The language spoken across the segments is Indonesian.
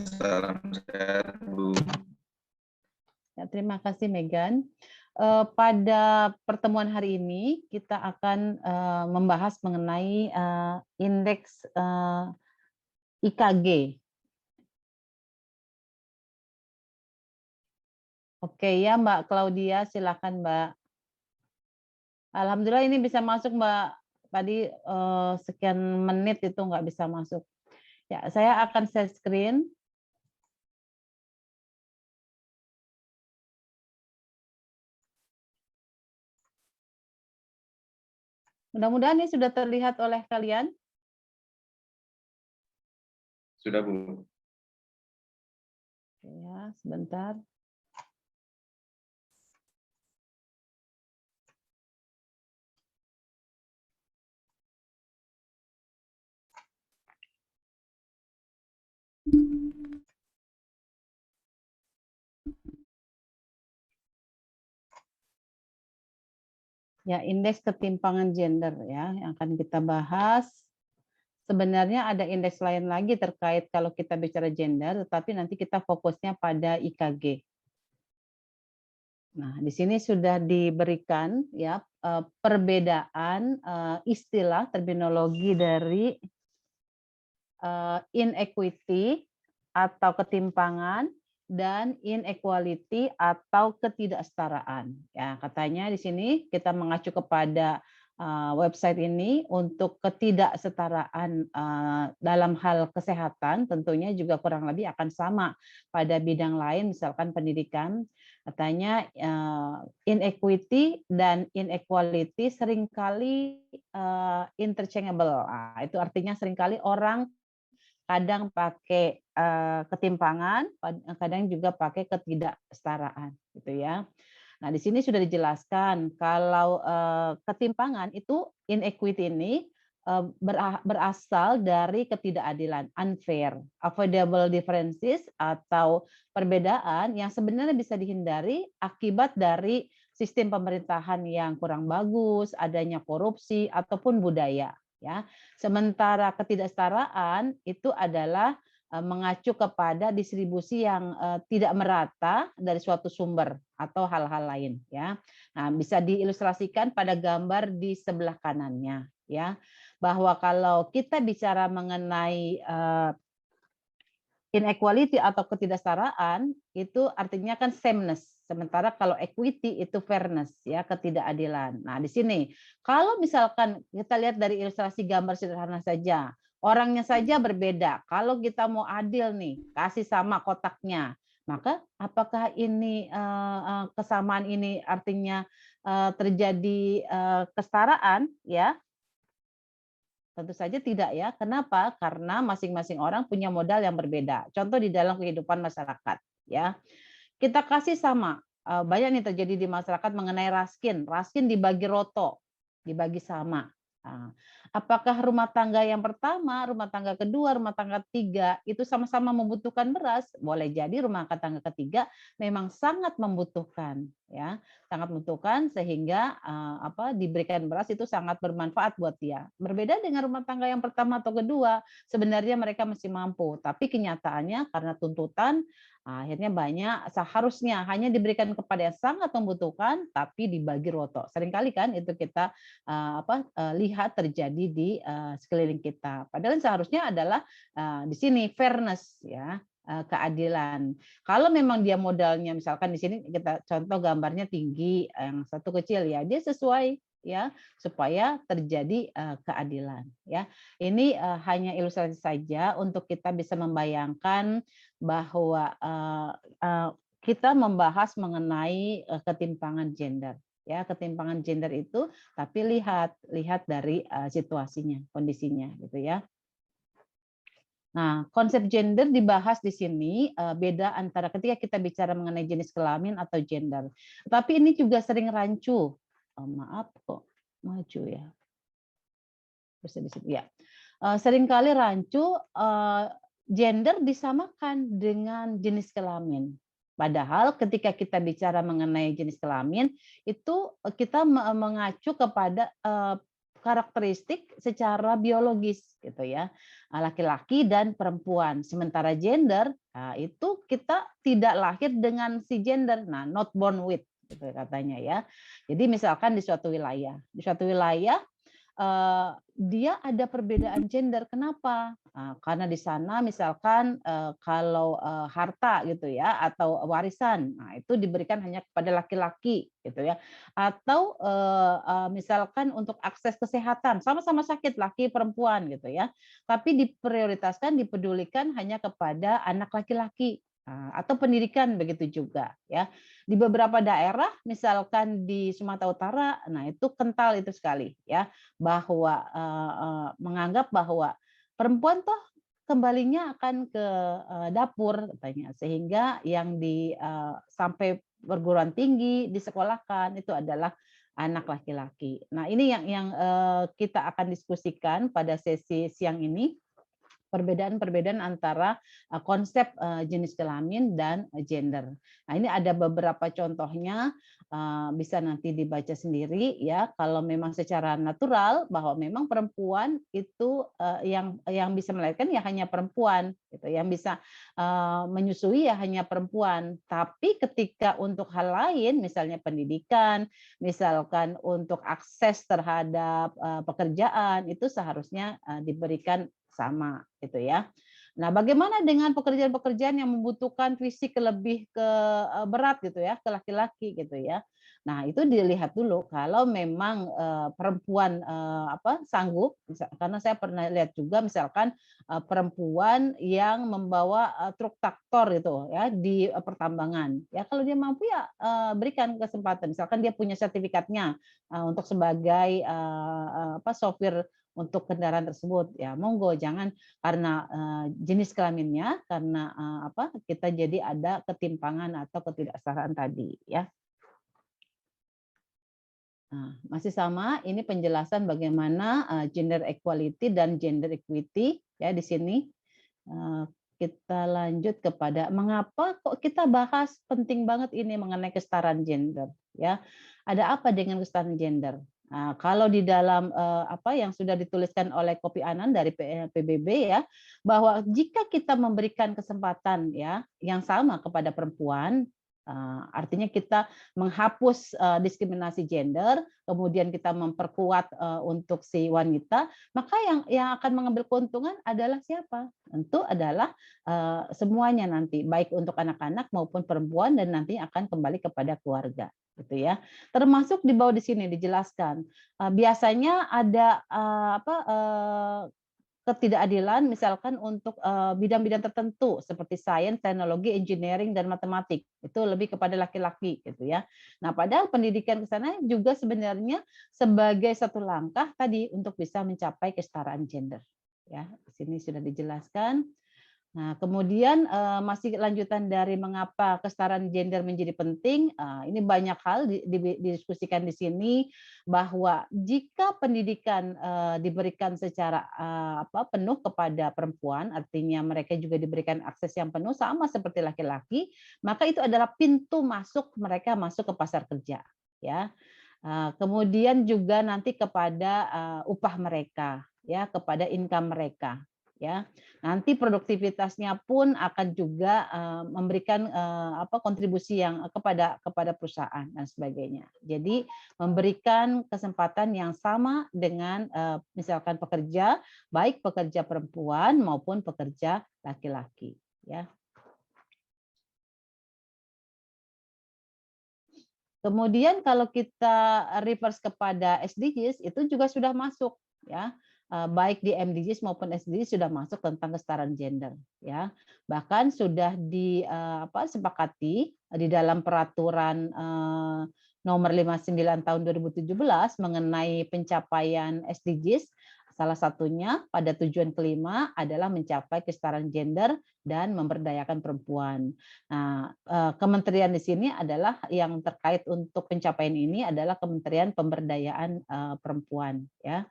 Salam sehat, Bu. Ya, terima kasih Megan. Pada pertemuan hari ini kita akan membahas mengenai indeks IKG. Oke ya Mbak Claudia, silakan Mbak. Alhamdulillah ini bisa masuk Mbak. Tadi sekian menit itu nggak bisa masuk. Ya, saya akan share screen. Mudah-mudahan ini sudah terlihat oleh kalian. Sudah, Bu. Ya, sebentar. Ya, indeks ketimpangan gender ya yang akan kita bahas. Sebenarnya ada indeks lain lagi terkait kalau kita bicara gender, tetapi nanti kita fokusnya pada IKG. Nah, di sini sudah diberikan ya perbedaan istilah terminologi dari inequity atau ketimpangan dan inequality atau ketidaksetaraan. Ya, katanya di sini kita mengacu kepada website ini untuk ketidaksetaraan dalam hal kesehatan, tentunya juga kurang lebih akan sama pada bidang lain, misalkan pendidikan. Katanya inequity dan inequality seringkali interchangeable. Nah, itu artinya seringkali orang kadang pakai ketimpangan, kadang juga pakai ketidaksetaraan, gitu ya. Nah, di sini sudah dijelaskan kalau ketimpangan itu inequity ini berasal dari ketidakadilan, unfair, avoidable differences atau perbedaan yang sebenarnya bisa dihindari akibat dari sistem pemerintahan yang kurang bagus, adanya korupsi ataupun budaya, ya. Sementara ketidaksetaraan itu adalah mengacu kepada distribusi yang tidak merata dari suatu sumber atau hal-hal lain, ya. Nah, bisa diilustrasikan pada gambar di sebelah kanannya, ya. Bahwa kalau kita bicara mengenai inequality atau ketidaksetaraan itu artinya kan sameness. Sementara kalau equity itu fairness, ya, ketidakadilan. Nah, di sini kalau misalkan kita lihat dari ilustrasi gambar sederhana saja, orangnya saja berbeda. Kalau kita mau adil nih, kasih sama kotaknya, maka apakah ini kesamaan ini artinya terjadi kesetaraan, ya? Tentu saja tidak ya. Kenapa? Karena masing-masing orang punya modal yang berbeda. Contoh di dalam kehidupan masyarakat, ya. Kita kasih sama. Banyak nih terjadi di masyarakat mengenai raskin. Raskin dibagi roto, dibagi sama. Nah, apakah rumah tangga yang pertama, rumah tangga kedua, rumah tangga ketiga itu sama-sama membutuhkan beras? Boleh jadi rumah tangga ketiga memang sangat membutuhkan, ya, sangat membutuhkan sehingga diberikan beras itu sangat bermanfaat buat dia. Berbeda dengan rumah tangga yang pertama atau kedua, sebenarnya mereka masih mampu, tapi kenyataannya karena tuntutan akhirnya banyak seharusnya hanya diberikan kepada yang sangat membutuhkan, tapi dibagi roto. Seringkali kan itu kita lihat terjadi di sekeliling kita. Padahal seharusnya adalah di sini fairness, ya, keadilan. Kalau memang dia modalnya misalkan di sini kita contoh gambarnya tinggi, yang satu kecil, ya dia sesuai, ya, supaya terjadi keadilan, ya. Ini hanya ilustrasi saja untuk kita bisa membayangkan bahwa kita membahas mengenai ketimpangan gender, ya, ketimpangan gender itu, tapi lihat dari situasinya, kondisinya, gitu ya. Nah, konsep gender dibahas di sini beda antara ketika kita bicara mengenai jenis kelamin atau gender. Tapi ini juga sering rancu. Oh, maaf kok maju ya. Ya. Seringkali rancu gender disamakan dengan jenis kelamin. Padahal ketika kita bicara mengenai jenis kelamin itu kita mengacu kepada karakteristik secara biologis gitu ya, laki-laki dan perempuan. Sementara gender, itu kita tidak lahir dengan si gender, nah not born with gitu katanya ya. Jadi misalkan di suatu wilayah dia ada perbedaan gender. Kenapa? Karena di sana misalkan kalau harta gitu ya atau warisan, nah itu diberikan hanya kepada laki-laki gitu ya. Atau misalkan untuk akses kesehatan sama-sama sakit laki perempuan gitu ya. Tapi diprioritaskan dipedulikan hanya kepada anak laki-laki. Atau pendidikan begitu juga ya. Di beberapa daerah misalkan di Sumatera Utara, nah itu kental itu sekali ya bahwa menganggap bahwa perempuan toh kembalinya akan ke dapur katanya, sehingga yang sampai perguruan tinggi disekolahkan itu adalah anak laki-laki. Nah ini yang kita akan diskusikan pada sesi siang ini, perbedaan-perbedaan antara konsep jenis kelamin dan gender. Nah, ini ada beberapa contohnya, bisa nanti dibaca sendiri ya. Kalau memang secara natural bahwa memang perempuan itu yang bisa melahirkan ya hanya perempuan, gitu. Yang bisa menyusui ya hanya perempuan. Tapi ketika untuk hal lain, misalnya pendidikan, misalkan untuk akses terhadap pekerjaan, itu seharusnya diberikan sama gitu ya. Nah, bagaimana dengan pekerjaan-pekerjaan yang membutuhkan fisik lebih ke berat gitu ya, ke laki-laki gitu ya. Nah, itu dilihat dulu kalau memang perempuan sanggup, karena saya pernah lihat juga misalkan perempuan yang membawa truk traktor gitu ya di pertambangan. Ya kalau dia mampu ya berikan kesempatan. Misalkan dia punya sertifikatnya untuk sebagai sopir untuk kendaraan tersebut ya monggo, jangan karena jenis kelaminnya, karena kita jadi ada ketimpangan atau ketidaksetaraan tadi ya. Nah, masih sama, ini penjelasan bagaimana gender equality dan gender equity ya di sini. Kita lanjut kepada mengapa kok kita bahas penting banget ini mengenai kesetaraan gender ya. Ada apa dengan kesetaraan gender? Nah, kalau di dalam yang sudah dituliskan oleh Kofi Annan dari PBB ya, bahwa jika kita memberikan kesempatan ya yang sama kepada perempuan, artinya kita menghapus diskriminasi gender, kemudian kita memperkuat untuk si wanita, maka yang akan mengambil keuntungan adalah siapa? Tentu adalah semuanya nanti, baik untuk anak-anak maupun perempuan, dan nanti akan kembali kepada keluarga. Gitu ya. Termasuk di bawah di sini dijelaskan biasanya ada ketidakadilan misalkan untuk bidang-bidang tertentu seperti sains, teknologi, engineering dan matematik. Itu lebih kepada laki-laki gitu ya. Nah, padahal pendidikan ke sana juga sebenarnya sebagai satu langkah tadi untuk bisa mencapai kesetaraan gender. Ya, di sini sudah dijelaskan. Nah, kemudian masih lanjutan dari mengapa kesetaraan gender menjadi penting. Ini banyak hal didiskusikan di sini bahwa jika pendidikan diberikan secara penuh kepada perempuan, artinya mereka juga diberikan akses yang penuh sama seperti laki-laki, maka itu adalah pintu masuk mereka masuk ke pasar kerja, ya. Kemudian juga nanti kepada upah mereka, ya, kepada income mereka. Ya, nanti produktivitasnya pun akan juga memberikan kontribusi yang kepada perusahaan dan sebagainya. Jadi memberikan kesempatan yang sama dengan misalkan pekerja, baik pekerja perempuan maupun pekerja laki-laki. Ya. Kemudian kalau kita reverse kepada SDGs itu juga sudah masuk ya. Baik di MDGs maupun SDGs sudah masuk tentang kesetaraan gender ya. Bahkan sudah disepakati di dalam peraturan nomor 59 tahun 2017 mengenai pencapaian SDGs. Salah satunya pada tujuan kelima adalah mencapai kesetaraan gender dan memberdayakan perempuan. Nah, kementerian di sini adalah yang terkait untuk pencapaian ini adalah Kementerian Pemberdayaan Perempuan ya.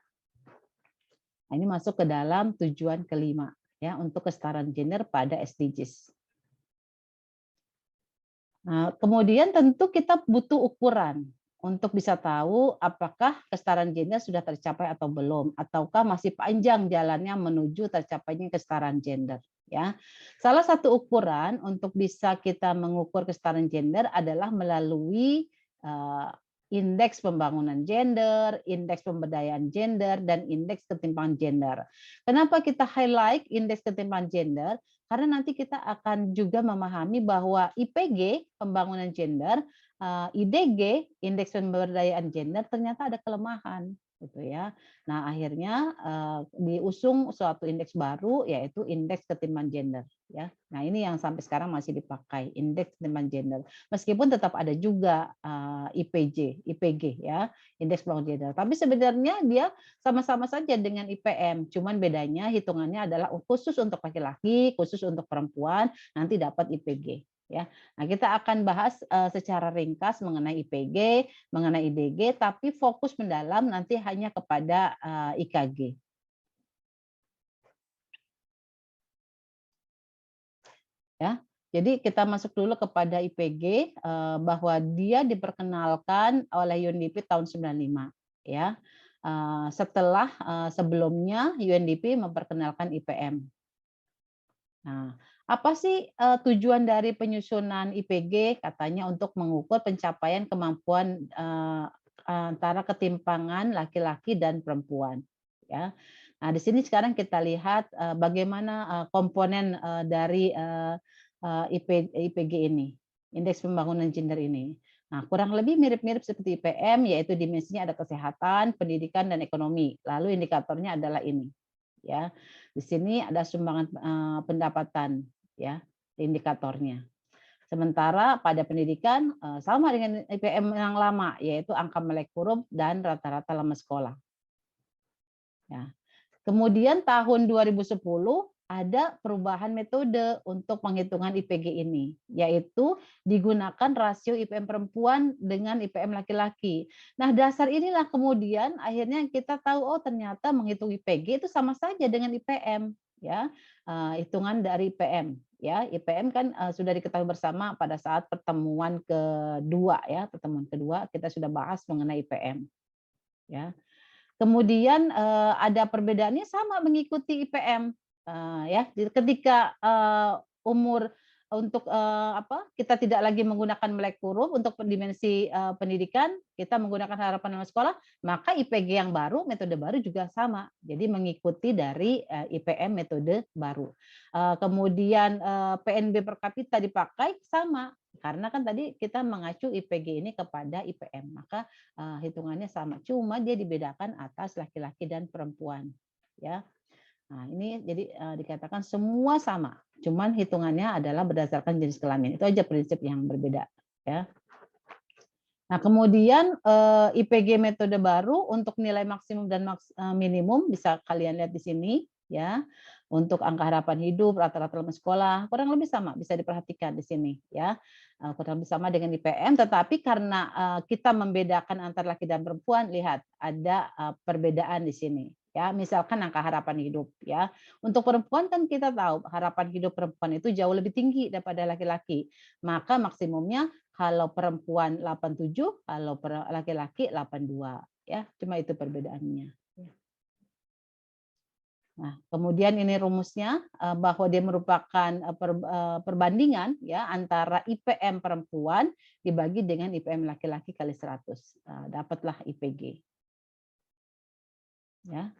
Nah, ini masuk ke dalam tujuan kelima ya untuk kesetaraan gender pada SDGs. Nah, kemudian tentu kita butuh ukuran untuk bisa tahu apakah kesetaraan gender sudah tercapai atau belum, ataukah masih panjang jalannya menuju tercapainya kesetaraan gender. Ya, salah satu ukuran untuk bisa kita mengukur kesetaraan gender adalah melalui indeks pembangunan gender, indeks pemberdayaan gender, dan indeks ketimpangan gender. Kenapa kita highlight indeks ketimpangan gender? Karena nanti kita akan juga memahami bahwa IPG pembangunan gender, IDG indeks pemberdayaan gender ternyata ada kelemahan gitu ya. Nah, akhirnya diusung suatu indeks baru yaitu indeks ketimpangan gender ya. Nah, ini yang sampai sekarang masih dipakai indeks ketimpangan gender. Meskipun tetap ada juga IPG ya, indeks pembangunan gender. Tapi sebenarnya dia sama-sama saja dengan IPM, cuman bedanya hitungannya adalah khusus untuk laki-laki, khusus untuk perempuan, nanti dapat IPG. Ya, nah kita akan bahas secara ringkas mengenai IPG, mengenai IDG, tapi fokus mendalam nanti hanya kepada IKG. Ya, jadi kita masuk dulu kepada IPG bahwa dia diperkenalkan oleh UNDP tahun 95. Ya, setelah sebelumnya UNDP memperkenalkan IPM. Nah, apa sih tujuan dari penyusunan IPG? Katanya untuk mengukur pencapaian kemampuan antara ketimpangan laki-laki dan perempuan. Ya, nah di sini sekarang kita lihat bagaimana komponen dari IPG ini, indeks pembangunan gender ini. Nah, kurang lebih mirip-mirip seperti IPM, yaitu dimensinya ada kesehatan, pendidikan, dan ekonomi. Lalu indikatornya adalah ini. Ya, di sini ada sumbangan pendapatan ya indikatornya. Sementara pada pendidikan sama dengan IPM yang lama yaitu angka melek huruf dan rata-rata lama sekolah. Ya. Kemudian tahun 2010 ada perubahan metode untuk penghitungan IPG ini, yaitu digunakan rasio IPM perempuan dengan IPM laki-laki. Nah, dasar inilah kemudian akhirnya kita tahu oh ternyata menghitung IPG itu sama saja dengan IPM, ya. Hitungan dari IPM, ya. IPM kan sudah diketahui bersama pada saat pertemuan kedua ya, pertemuan kedua kita sudah bahas mengenai IPM, ya. Kemudian ada perbedaannya sama mengikuti IPM ya. Ketika umur untuk kita tidak lagi menggunakan melek huruf untuk dimensi pendidikan, kita menggunakan harapan lama sekolah, maka IPG yang baru, metode baru juga sama. Jadi mengikuti dari IPM metode baru. Kemudian PNB per kapita dipakai sama karena kan tadi kita mengacu IPG ini kepada IPM, maka hitungannya sama. Cuma dia dibedakan atas laki-laki dan perempuan, ya. Nah, ini jadi dikatakan semua sama, cuman hitungannya adalah berdasarkan jenis kelamin. Itu aja prinsip yang berbeda, ya. Nah, kemudian IPG metode baru untuk nilai maksimum dan minimum bisa kalian lihat di sini, ya. Untuk angka harapan hidup, rata-rata lama sekolah, kurang lebih sama, bisa diperhatikan di sini, ya. Kurang lebih sama dengan IPM, tetapi karena kita membedakan antara laki dan perempuan, lihat ada perbedaan di sini. Ya, misalkan angka harapan hidup ya. Untuk perempuan kan kita tahu harapan hidup perempuan itu jauh lebih tinggi daripada laki-laki. Maka maksimumnya kalau perempuan 87, kalau laki-laki 82 ya. Cuma itu perbedaannya. Nah, kemudian ini rumusnya bahwa dia merupakan perbandingan ya antara IPM perempuan dibagi dengan IPM laki-laki kali 100. Dapatlah IPG. Ya.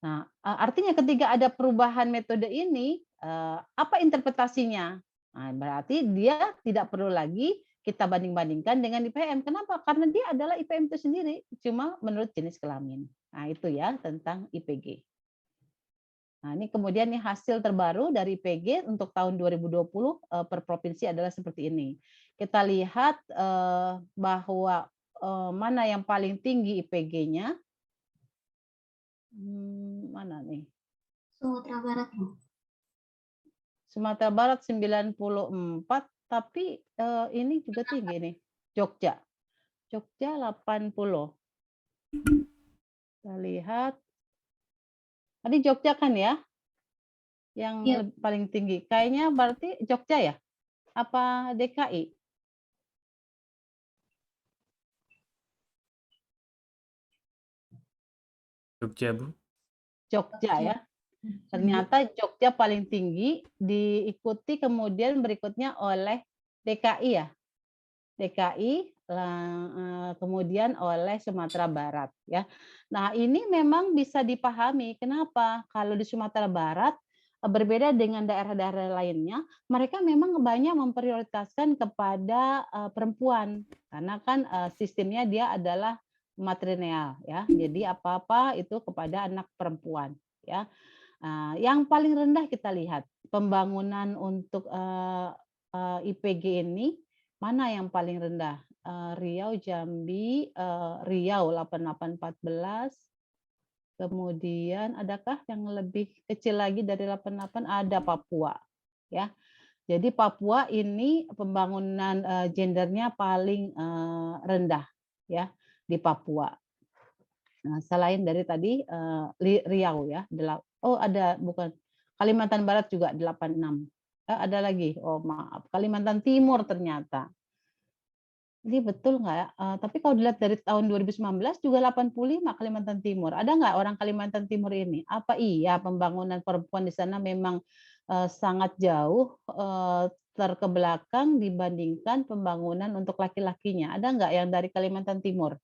Nah, artinya ketika ada perubahan metode ini, apa interpretasinya? Nah, berarti dia tidak perlu lagi kita banding-bandingkan dengan IPM. Kenapa? Karena dia adalah IPM itu sendiri, cuma menurut jenis kelamin. Nah, itu ya tentang IPG. Nah, ini kemudian nih hasil terbaru dari IPG untuk tahun 2020 per provinsi adalah seperti ini. Kita lihat bahwa mana yang paling tinggi IPG-nya. Mana nih? Sumatera Barat. Sumatera Barat 94, tapi ini juga tinggi nih. Jogja 80. Kita lihat. Tadi Jogja kan ya? Yang paling tinggi. Kayaknya berarti Jogja ya? Apa DKI? Jogja, Bu. Jogja ya. Ternyata Jogja paling tinggi, diikuti kemudian berikutnya oleh DKI ya. DKI, kemudian oleh Sumatera Barat ya. Nah, ini memang bisa dipahami kenapa kalau di Sumatera Barat berbeda dengan daerah-daerah lainnya, mereka memang banyak memprioritaskan kepada perempuan karena kan sistemnya dia adalah matrilineal ya. Jadi apa-apa itu kepada anak perempuan ya. Yang paling rendah kita lihat pembangunan untuk IPG ini mana yang paling rendah? Riau, Jambi, Riau 8814. Kemudian adakah yang lebih kecil lagi dari 88? Ada Papua, ya. Jadi Papua ini pembangunan gendernya paling rendah, ya, di Papua. Nah, selain dari tadi Riau ya, oh ada bukan Kalimantan Barat juga 86. Ada lagi, oh maaf Kalimantan Timur ternyata. Ini betul nggak ya? Tapi kalau dilihat dari tahun 2019 juga 85 Kalimantan Timur. Ada nggak orang Kalimantan Timur ini? Apa iya pembangunan perempuan di sana memang sangat jauh terkebelakang dibandingkan pembangunan untuk laki-lakinya? Ada nggak yang dari Kalimantan Timur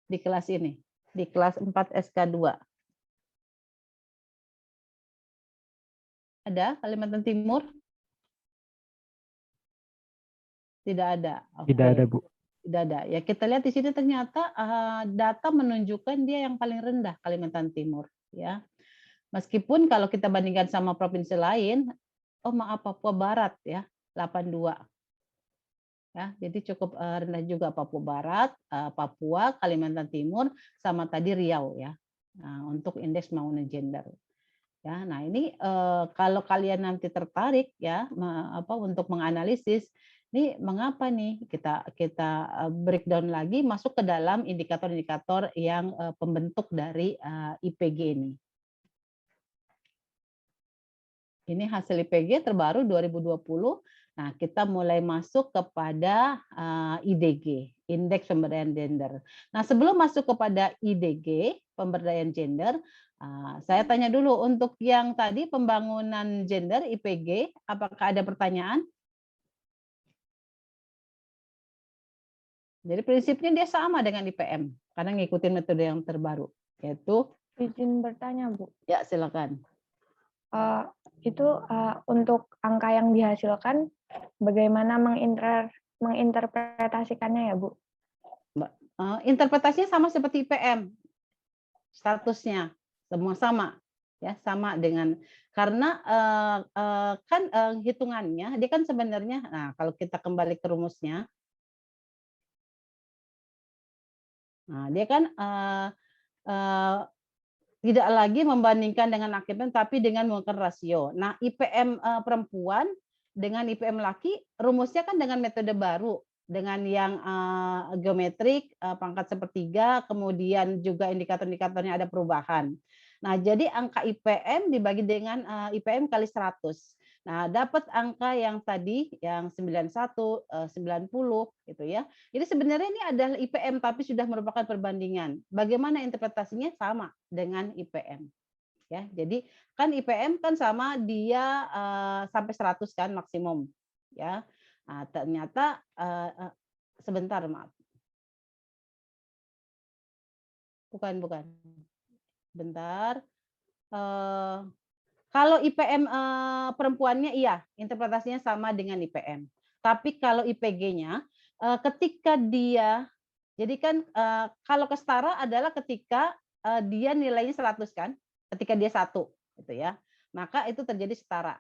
di kelas ini? Di kelas 4 SK2? Ada Kalimantan Timur? Tidak ada. Tidak ada, Bu. Tidak ada. Ya kita lihat di sini ternyata data menunjukkan dia yang paling rendah Kalimantan Timur. Ya, meskipun kalau kita bandingkan sama provinsi lain, oh maaf Papua Barat ya 82. Ya, jadi cukup rendah juga Papua Barat, Papua, Kalimantan Timur, sama tadi Riau ya. Nah, untuk indeks pembangunan gender. Ya, nah ini kalau kalian nanti tertarik ya untuk menganalisis ini mengapa nih kita breakdown lagi masuk ke dalam indikator-indikator yang pembentuk dari IPG ini. Ini hasil IPG terbaru 2020. Nah, kita mulai masuk kepada IDG, Indeks Pemberdayaan Gender. Nah, sebelum masuk kepada IDG, pemberdayaan gender, saya tanya dulu untuk yang tadi pembangunan gender IPG, apakah ada pertanyaan? Jadi prinsipnya dia sama dengan IPM karena ngikutin metode yang terbaru, yaitu izin bertanya, Bu. Ya, silakan. Untuk angka yang dihasilkan bagaimana menginterpretasikannya ya, Bu? Interpretasinya sama seperti IPM. Statusnya semua sama ya, sama dengan karena kan hitungannya dia kan sebenarnya kalau kita kembali ke rumusnya dia kan tidak lagi membandingkan dengan IPM tapi dengan menggunakan rasio. Nah, IPM perempuan dengan IPM laki rumusnya kan dengan metode baru dengan yang geometrik, pangkat sepertiga, kemudian juga indikator-indikatornya ada perubahan. Nah, jadi angka IPM dibagi dengan IPM kali 100. Nah, dapat angka yang tadi yang 91, 90 gitu ya. Jadi sebenarnya ini adalah IPM tapi sudah merupakan perbandingan. Bagaimana interpretasinya sama dengan IPM. Ya, jadi kan IPM kan sama dia sampai 100 kan maksimum. Ya. Nah, ternyata sebentar maaf. Bukan. Bentar. Kalau IPM perempuannya iya, interpretasinya sama dengan IPM. Tapi kalau IPG-nya ketika dia jadi kan kalau kesetara adalah ketika dia nilainya 100 kan, ketika dia 1 gitu ya. Maka itu terjadi setara.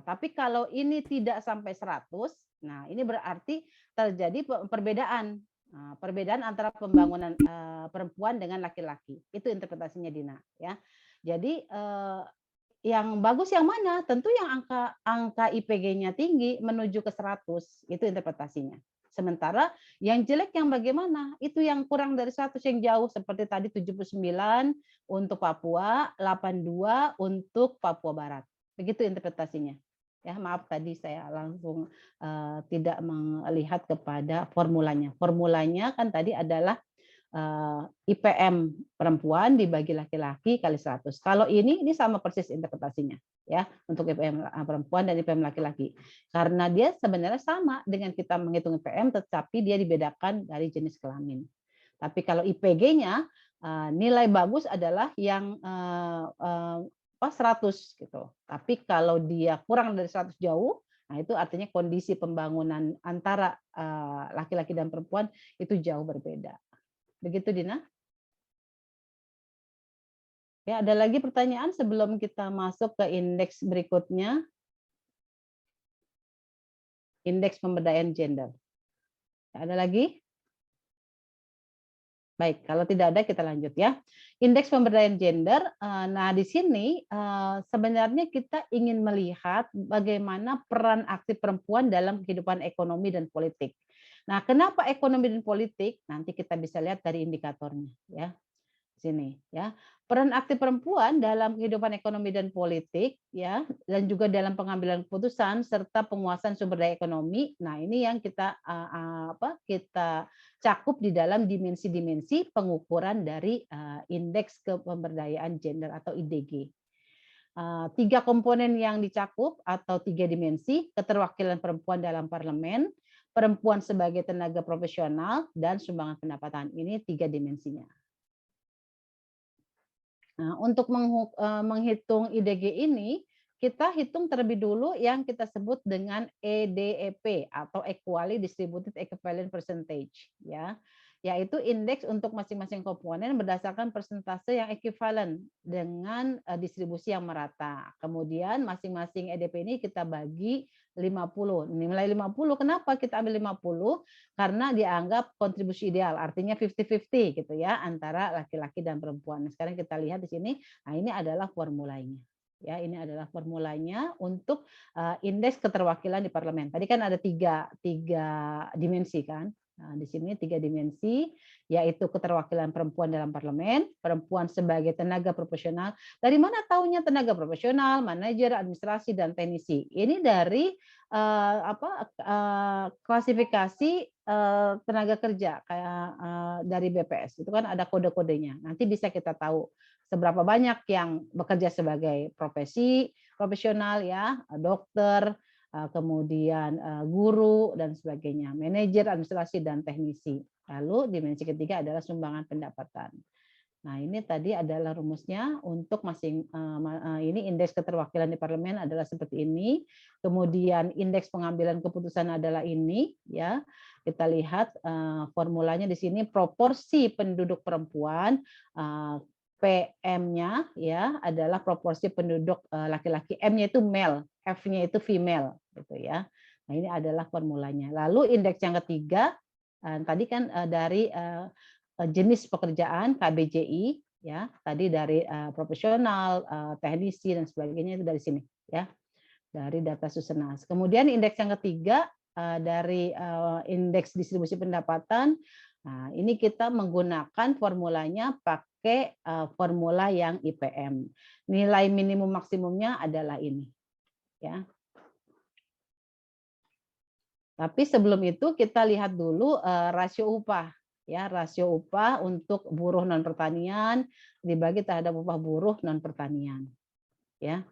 Tapi kalau ini tidak sampai 100, nah ini berarti terjadi perbedaan. Perbedaan antara pembangunan perempuan dengan laki-laki. Itu interpretasinya Dina ya. Jadi yang bagus yang mana? Tentu yang angka IPG-nya tinggi menuju ke 100, itu interpretasinya. Sementara yang jelek yang bagaimana? Itu yang kurang dari 100 yang jauh seperti tadi 79 untuk Papua, 82 untuk Papua Barat. Begitu interpretasinya. Ya, maaf tadi saya langsung tidak melihat kepada formulanya. Formulanya kan tadi adalah IPM perempuan dibagi laki-laki kali 100. Kalau ini sama persis interpretasinya ya untuk IPM perempuan dan IPM laki-laki. Karena dia sebenarnya sama dengan kita menghitung IPM tetapi dia dibedakan dari jenis kelamin. Tapi kalau IPG-nya nilai bagus adalah yang 100 gitu. Tapi kalau dia kurang dari 100 jauh, nah itu artinya kondisi pembangunan antara laki-laki dan perempuan itu jauh berbeda. Begitu, Dina? Ya, ada lagi pertanyaan sebelum kita masuk ke indeks berikutnya? Indeks pemberdayaan gender. Ada lagi? Baik, kalau tidak ada kita lanjut ya. Indeks pemberdayaan gender, nah di sini sebenarnya kita ingin melihat bagaimana peran aktif perempuan dalam kehidupan ekonomi dan politik. Nah, kenapa ekonomi dan politik? Nanti kita bisa lihat dari indikatornya ya. Sini ya. Peran aktif perempuan dalam kehidupan ekonomi dan politik ya, dan juga dalam pengambilan keputusan serta penguasaan sumber daya ekonomi. Nah, ini yang kita kita cakup di dalam dimensi-dimensi pengukuran dari indeks kepemberdayaan gender atau IDG. 3 komponen yang dicakup atau 3 dimensi, keterwakilan perempuan dalam parlemen, perempuan sebagai tenaga profesional, dan sumbangan pendapatan. Ini 3 dimensinya. Nah, untuk menghitung IDG ini, kita hitung terlebih dulu yang kita sebut dengan EDEP atau Equally Distributed Equivalent Percentage, ya, yaitu indeks untuk masing-masing komponen berdasarkan persentase yang ekuivalen dengan distribusi yang merata. Kemudian masing-masing EDP ini kita bagi 50. Nilai 50 kenapa kita ambil 50? Karena dianggap kontribusi ideal, artinya 50-50 gitu ya antara laki-laki dan perempuan. Sekarang kita lihat di sini, nah ini adalah formulanya. Ya, ini adalah formulanya untuk indeks keterwakilan di parlemen. Tadi kan ada tiga dimensi kan. Nah, di sini 3 dimensi, yaitu keterwakilan perempuan dalam parlemen, perempuan sebagai tenaga profesional. Dari mana taunya tenaga profesional, manajer, administrasi, dan teknisi? Ini dari klasifikasi tenaga kerja kayak dari BPS. Itu kan ada kode-kodenya. Nanti bisa kita tahu seberapa banyak yang bekerja sebagai profesional ya, dokter, kemudian guru dan sebagainya, manajer, administrasi dan teknisi. Lalu dimensi ketiga adalah sumbangan pendapatan. Nah, ini tadi adalah rumusnya untuk ini indeks keterwakilan di parlemen adalah seperti ini. Kemudian indeks pengambilan keputusan adalah ini ya. Kita lihat formulanya di sini proporsi penduduk perempuan PM-nya ya adalah proporsi penduduk laki-laki, M-nya itu male, F-nya itu female gitu ya. Nah, ini adalah formulanya. Lalu indeks yang ketiga tadi kan dari jenis pekerjaan KBJI ya, tadi dari profesional, teknisi dan sebagainya itu dari sini ya. Dari data Susenas. Kemudian indeks yang ketiga dari indeks distribusi pendapatan. Nah, ini kita menggunakan formulanya pakai formula yang IPM. Nilai minimum maksimumnya adalah ini. Ya. Tapi sebelum itu kita lihat dulu rasio upah. Ya, rasio upah untuk buruh non pertanian dibagi terhadap upah buruh non pertanian. Ya.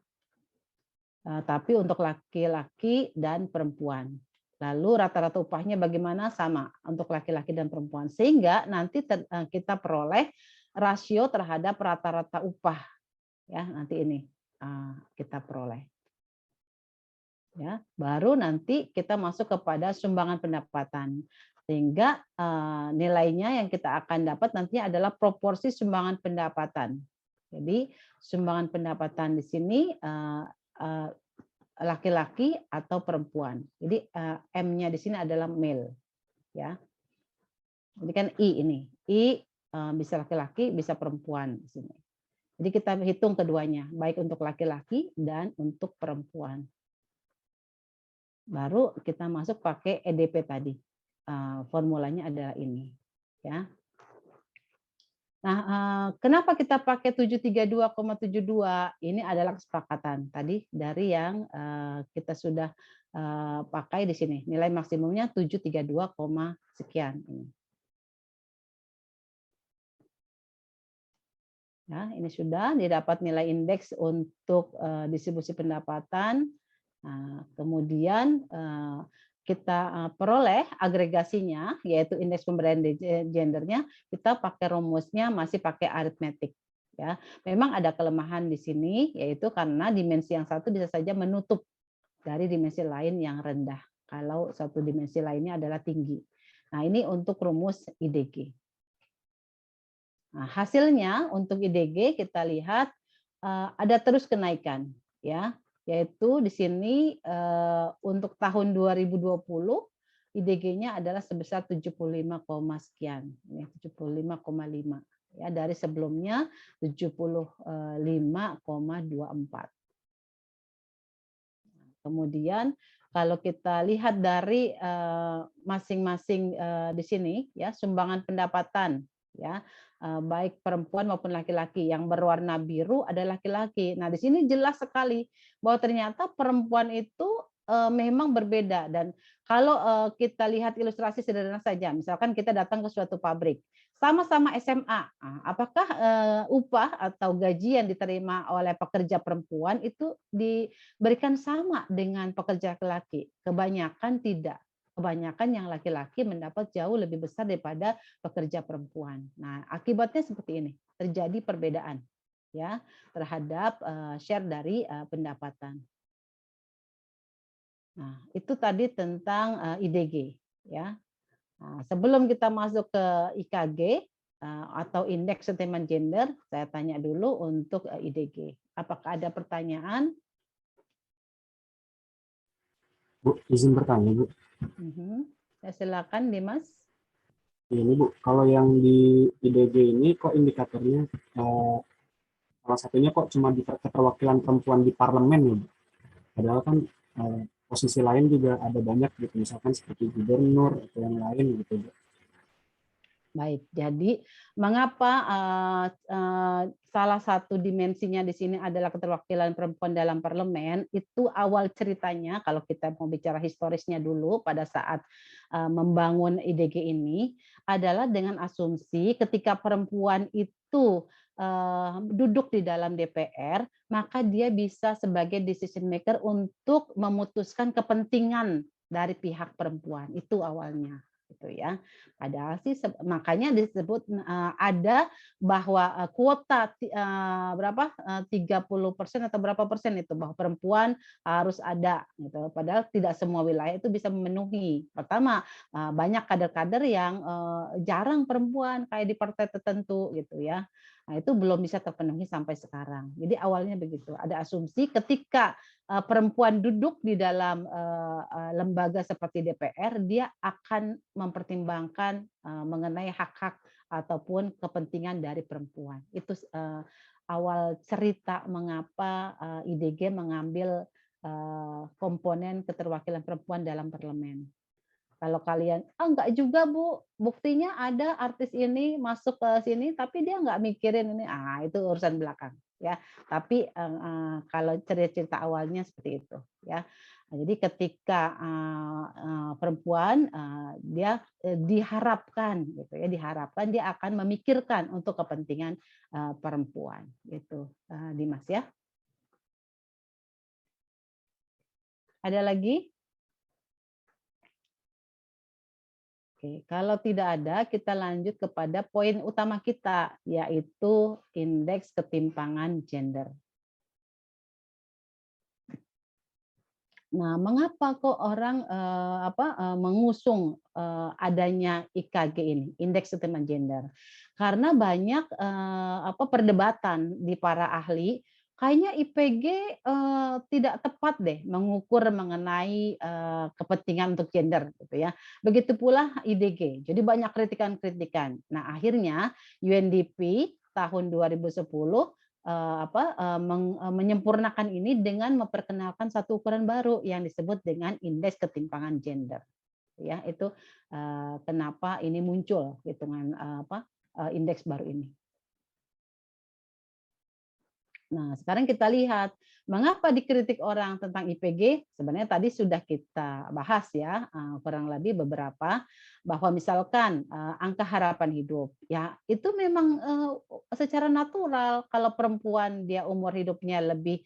Tapi untuk laki-laki dan perempuan. Lalu rata-rata upahnya bagaimana? Sama untuk laki-laki dan perempuan. Sehingga nanti kita peroleh rasio terhadap rata-rata upah. Ya, nanti ini kita peroleh. Ya, baru nanti kita masuk kepada sumbangan pendapatan. Sehingga nilainya yang kita akan dapat nantinya adalah proporsi sumbangan pendapatan. Jadi sumbangan pendapatan di sini laki-laki atau perempuan. Jadi M-nya di sini adalah male, ya. Ini kan I ini, I bisa laki-laki, bisa perempuan di sini. Jadi kita hitung keduanya, baik untuk laki-laki dan untuk perempuan. Baru kita masuk pakai EDP tadi. Formulanya adalah ini, ya. Nah, kenapa kita pakai 732,72? Ini adalah kesepakatan tadi dari yang kita sudah pakai di sini. Nilai maksimumnya 732, sekian. Ya, ini sudah didapat nilai indeks untuk distribusi pendapatan. Nah, kemudian kita peroleh agregasinya, yaitu indeks pemberdayaan gendernya, kita pakai rumusnya masih pakai aritmetik. Ya, memang ada kelemahan di sini, yaitu karena dimensi yang satu bisa saja menutup dari dimensi lain yang rendah. Kalau satu dimensi lainnya adalah tinggi. Nah, ini untuk rumus IDG. Nah, hasilnya untuk IDG kita lihat ada terus kenaikan, ya, yaitu di sini untuk tahun 2020 IDG-nya adalah sebesar 75, sekian, 75,5 ya, dari sebelumnya 75,24. Kemudian kalau kita lihat dari masing-masing di sini ya, sumbangan pendapatan ya, baik perempuan maupun laki-laki, yang berwarna biru ada laki-laki. Nah, di sini jelas sekali bahwa ternyata perempuan itu memang berbeda. Dan kalau kita lihat ilustrasi sederhana saja, misalkan kita datang ke suatu pabrik, sama-sama SMA, apakah upah atau gaji yang diterima oleh pekerja perempuan itu diberikan sama dengan pekerja laki-laki? Kebanyakan tidak. Kebanyakan yang laki-laki mendapat jauh lebih besar daripada pekerja perempuan. Nah, akibatnya seperti ini, terjadi perbedaan ya terhadap share dari pendapatan. Nah, itu tadi tentang IDG ya. Nah, sebelum kita masuk ke IKG atau indeks sentimen gender, saya tanya dulu untuk IDG. Apakah ada pertanyaan? Bu, izin bertanya, Bu. Ya, silakan, Dimas. Ini, Bu, kalau yang di IDG ini kok indikatornya salah satunya kok cuma di keterwakilan perempuan di parlemen ya, Bu? Padahal kan posisi lain juga ada banyak gitu, misalkan seperti gubernur atau yang lain gitu, Bu. Baik, jadi mengapa salah satu dimensinya di sini adalah keterwakilan perempuan dalam parlemen? Itu awal ceritanya, kalau kita mau bicara historisnya dulu pada saat membangun IDG ini, adalah dengan asumsi ketika perempuan itu duduk di dalam DPR, maka dia bisa sebagai decision maker untuk memutuskan kepentingan dari pihak perempuan. Itu awalnya. Gitu ya. Padahal sih makanya disebut ada bahwa kuota berapa 30% atau berapa persen itu bahwa perempuan harus ada gitu. Padahal tidak semua wilayah itu bisa memenuhi. Pertama, banyak kader-kader yang jarang perempuan kayak di partai tertentu gitu ya. Nah, itu belum bisa terpenuhi sampai sekarang. Jadi awalnya begitu. Ada asumsi ketika perempuan duduk di dalam lembaga seperti DPR, dia akan mempertimbangkan mengenai hak-hak ataupun kepentingan dari perempuan. Itu awal cerita mengapa IDG mengambil komponen keterwakilan perempuan dalam parlemen. Kalau kalian, enggak juga Bu, buktinya ada artis ini masuk ke sini, tapi dia enggak mikirin ini, itu urusan belakang ya. Tapi kalau cerita awalnya seperti itu ya. Jadi ketika perempuan dia diharapkan gitu ya, diharapkan dia akan memikirkan untuk kepentingan perempuan gitu, Dimas ya. Ada lagi? Oke, kalau tidak ada, kita lanjut kepada poin utama kita, yaitu indeks ketimpangan gender. Nah, mengapa kok orang mengusung adanya IKG ini, indeks ketimpangan gender? Karena banyak perdebatan di para ahli. Kayaknya IPG tidak tepat deh mengukur mengenai kepentingan untuk gender, gitu ya. Begitu pula IDG. Jadi banyak kritikan-kritikan. Nah, akhirnya UNDP tahun 2010 menyempurnakan ini dengan memperkenalkan satu ukuran baru yang disebut dengan indeks ketimpangan gender. Ya, itu kenapa ini muncul hitungan indeks baru ini. Nah, sekarang kita lihat mengapa dikritik orang tentang IPG. Sebenarnya tadi sudah kita bahas ya, kurang lebih beberapa, bahwa misalkan angka harapan hidup, ya itu memang secara natural kalau perempuan dia umur hidupnya lebih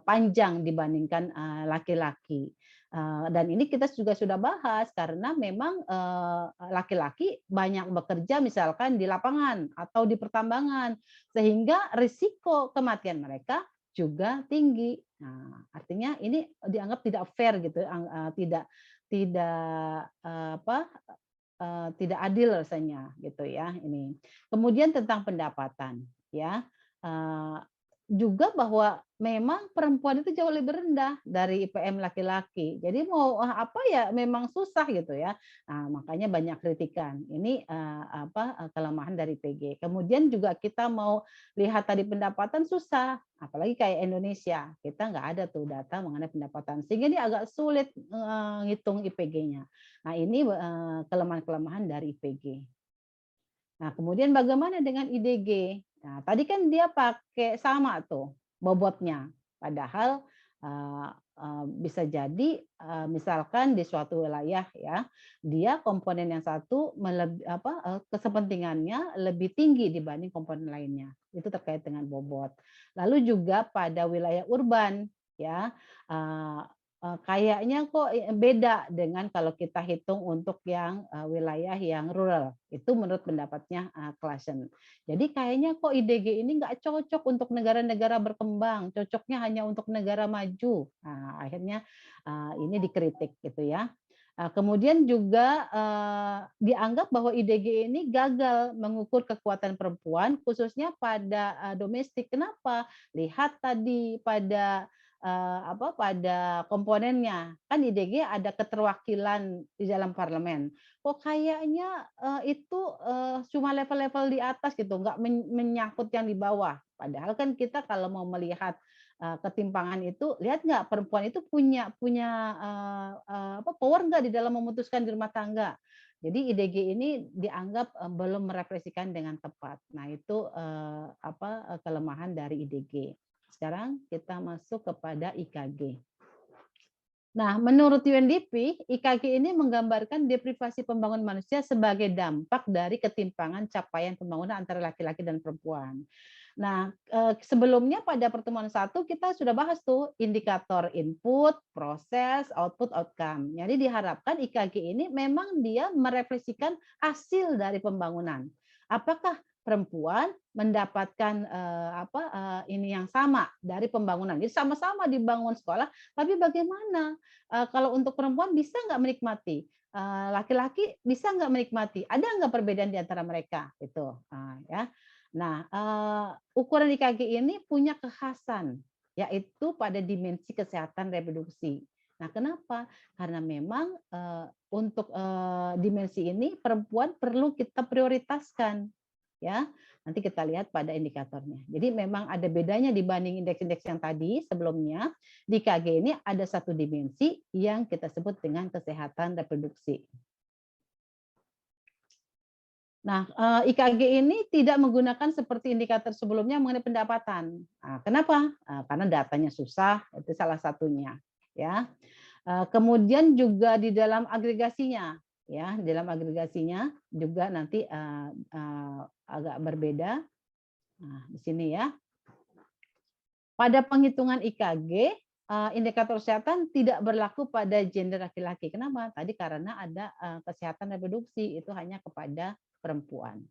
panjang dibandingkan laki-laki. Dan ini kita juga sudah bahas karena memang laki-laki banyak bekerja misalkan di lapangan atau di pertambangan, sehingga risiko kematian mereka juga tinggi. Nah, artinya ini dianggap tidak fair gitu, tidak tidak tidak adil rasanya gitu ya ini. Kemudian tentang pendapatan ya. Juga bahwa memang perempuan itu jauh lebih rendah dari IPM laki-laki. Jadi mau apa ya memang susah gitu ya. Nah, makanya banyak kritikan. Ini kelemahan dari PG. Kemudian juga kita mau lihat tadi pendapatan susah, apalagi kayak Indonesia. Kita nggak ada tuh data mengenai pendapatan. Sehingga ini agak sulit ngitung IPG-nya. Nah, ini kelemahan-kelemahan dari IPG. Nah, kemudian bagaimana dengan IDG? Nah, tadi kan dia pakai sama tuh bobotnya. Padahal bisa jadi misalkan di suatu wilayah ya, dia komponen yang satu kepentingannya lebih tinggi dibanding komponen lainnya. Itu terkait dengan bobot. Lalu juga pada wilayah urban ya, kayaknya kok beda dengan kalau kita hitung untuk yang wilayah yang rural. Itu menurut pendapatnya Claassen. Jadi kayaknya kok IDG ini nggak cocok untuk negara-negara berkembang, cocoknya hanya untuk negara maju. Nah, akhirnya ini dikritik gitu ya. Kemudian juga dianggap bahwa IDG ini gagal mengukur kekuatan perempuan, khususnya pada domestik. Kenapa? Lihat tadi pada pada komponennya. Kan IDG ada keterwakilan di dalam parlemen. Kok kayaknya itu cuma level-level di atas gitu, nggak menyangkut yang di bawah. Padahal kan kita kalau mau melihat ketimpangan itu, lihat nggak perempuan itu punya power nggak di dalam memutuskan di rumah tangga. Jadi IDG ini dianggap belum merefleksikan dengan tepat. Nah itu kelemahan dari IDG. Sekarang kita masuk kepada IKG. Nah, menurut UNDP, IKG ini menggambarkan deprivasi pembangunan manusia sebagai dampak dari ketimpangan capaian pembangunan antara laki-laki dan perempuan. Nah, sebelumnya pada pertemuan 1 kita sudah bahas tuh indikator input, proses, output, outcome. Jadi diharapkan IKG ini memang dia merefleksikan hasil dari pembangunan. Apakah perempuan mendapatkan ini yang sama dari pembangunan? Jadi sama-sama dibangun sekolah, tapi bagaimana kalau untuk perempuan bisa nggak menikmati? Laki-laki bisa nggak menikmati? Ada nggak perbedaan di antara mereka? Itu, ya. Nah, ukuran IKG ini punya kekhasan, yaitu pada dimensi kesehatan reproduksi. Nah, kenapa? Karena memang untuk dimensi ini perempuan perlu kita prioritaskan, ya. Nanti kita lihat pada indikatornya. Jadi memang ada bedanya dibanding indeks-indeks yang tadi sebelumnya. Di IKG ini ada satu dimensi yang kita sebut dengan kesehatan reproduksi. Nah, IKG ini tidak menggunakan seperti indikator sebelumnya mengenai pendapatan. Nah, kenapa? Karena datanya susah, itu salah satunya. Ya. Kemudian juga di dalam agregasinya, ya, di dalam agregasinya juga nanti agak berbeda. Nah, di sini ya. Pada penghitungan IKG, indikator kesehatan tidak berlaku pada gender laki-laki. Kenapa? Tadi karena ada kesehatan reproduksi itu hanya kepada perempuan.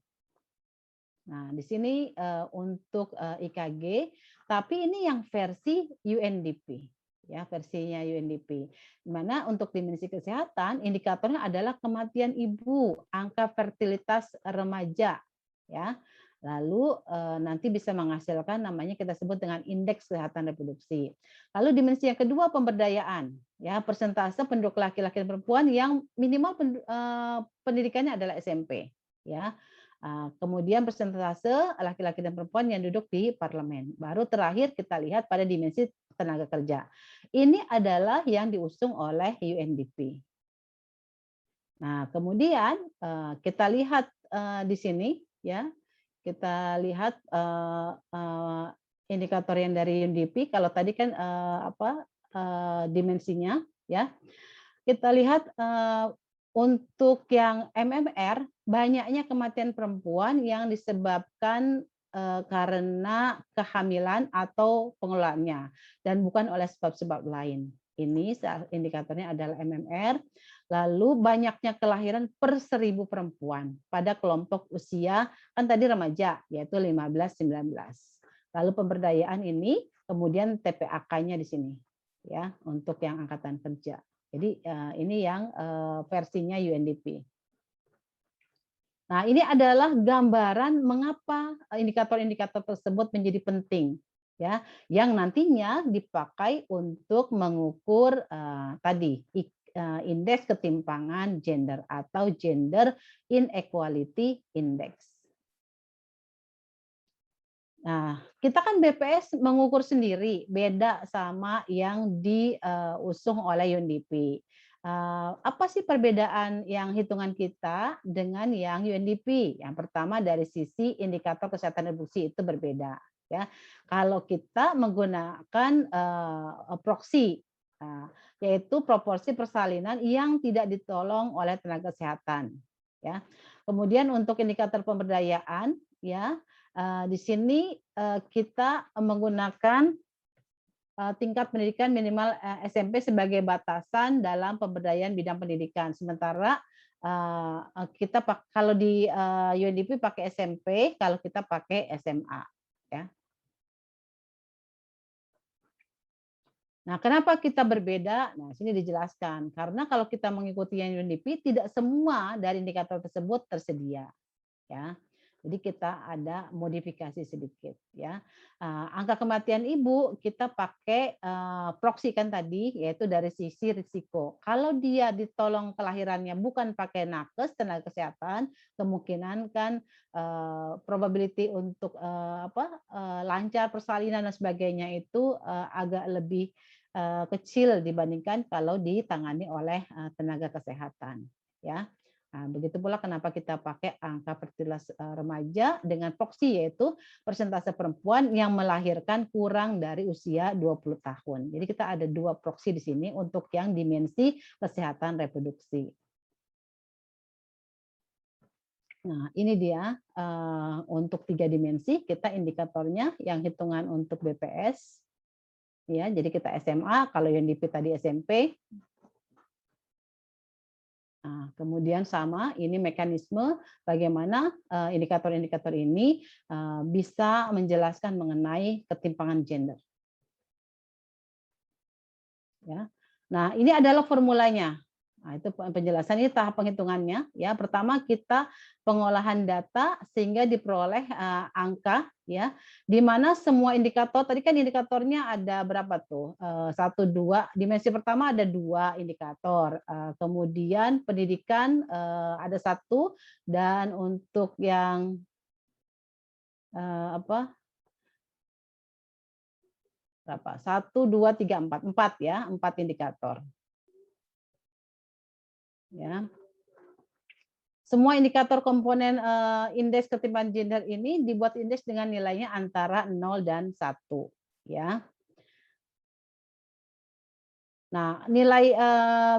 Nah, di sini untuk IKG, tapi ini yang versi UNDP, ya versinya UNDP. Di mana untuk dimensi kesehatan indikatornya adalah kematian ibu, angka fertilitas remaja, ya. Lalu nanti bisa menghasilkan namanya kita sebut dengan indeks kesehatan reproduksi. Lalu dimensi yang kedua pemberdayaan, ya persentase penduduk laki-laki dan perempuan yang minimal pendidikannya adalah SMP, ya. Kemudian persentase laki-laki dan perempuan yang duduk di parlemen. Baru terakhir kita lihat pada dimensi tenaga kerja. Ini adalah yang diusung oleh UNDP. Nah, kemudian kita lihat di sini ya. Kita lihat indikator yang dari UNDP. Kalau tadi kan dimensinya ya. Kita lihat untuk yang MMR banyaknya kematian perempuan yang disebabkan karena kehamilan atau pengelolaannya dan bukan oleh sebab-sebab lain. Ini indikatornya adalah MMR. Lalu banyaknya kelahiran per 1000 perempuan pada kelompok usia kan tadi remaja yaitu 15-19. Lalu pemberdayaan ini kemudian TPAK-nya di sini ya untuk yang angkatan kerja. Jadi ini yang versinya UNDP. Nah, ini adalah gambaran mengapa indikator-indikator tersebut menjadi penting ya, yang nantinya dipakai untuk mengukur tadi indeks ketimpangan gender atau Gender Inequality Index. Nah, kita kan BPS mengukur sendiri, beda sama yang diusung oleh UNDP. Apa sih perbedaan yang hitungan kita dengan yang UNDP? Yang pertama dari sisi indikator kesehatan reproduksi itu berbeda. Ya, kalau kita menggunakan proxy, yaitu proporsi persalinan yang tidak ditolong oleh tenaga kesehatan. Ya, kemudian untuk indikator pemberdayaan, ya. Di sini kita menggunakan tingkat pendidikan minimal SMP sebagai batasan dalam pemberdayaan bidang pendidikan. Sementara kita kalau di UNDP pakai SMP, kalau kita pakai SMA. Ya. Nah, kenapa kita berbeda? Nah, sini dijelaskan. Karena kalau kita mengikuti yang UNDP, tidak semua dari indikator tersebut tersedia. Ya. Jadi kita ada modifikasi sedikit ya. Angka kematian ibu kita pakai proxy kan tadi, yaitu dari sisi risiko. Kalau dia ditolong kelahirannya bukan pakai nakes tenaga kesehatan, kemungkinan kan probability untuk lancar persalinan dan sebagainya itu agak lebih kecil dibandingkan kalau ditangani oleh tenaga kesehatan ya. Nah, begitu pula kenapa kita pakai angka fertilitas remaja dengan proxy, yaitu persentase perempuan yang melahirkan kurang dari usia 20 tahun. Jadi kita ada 2 proxy di sini untuk yang dimensi kesehatan reproduksi. Nah, ini dia untuk 3 dimensi kita indikatornya yang hitungan untuk BPS. Ya, jadi kita SMA, kalau yang UNDP tadi SMP. Nah, kemudian sama, ini mekanisme bagaimana indikator-indikator ini bisa menjelaskan mengenai ketimpangan gender. Ya. Nah, ini adalah formulanya. Nah, itu penjelasan, ini tahap penghitungannya. Ya, pertama kita pengolahan data sehingga diperoleh angka, ya, di mana semua indikator tadi kan indikatornya ada berapa tuh? 1, 2. Dimensi pertama ada 2 indikator. Kemudian pendidikan ada 1 dan untuk yang berapa? 1, 2, 3, 4 ya, 4 indikator. Ya. Semua indikator komponen indeks ketimpangan gender ini dibuat indeks dengan nilainya antara 0 dan 1 ya. Nah, nilai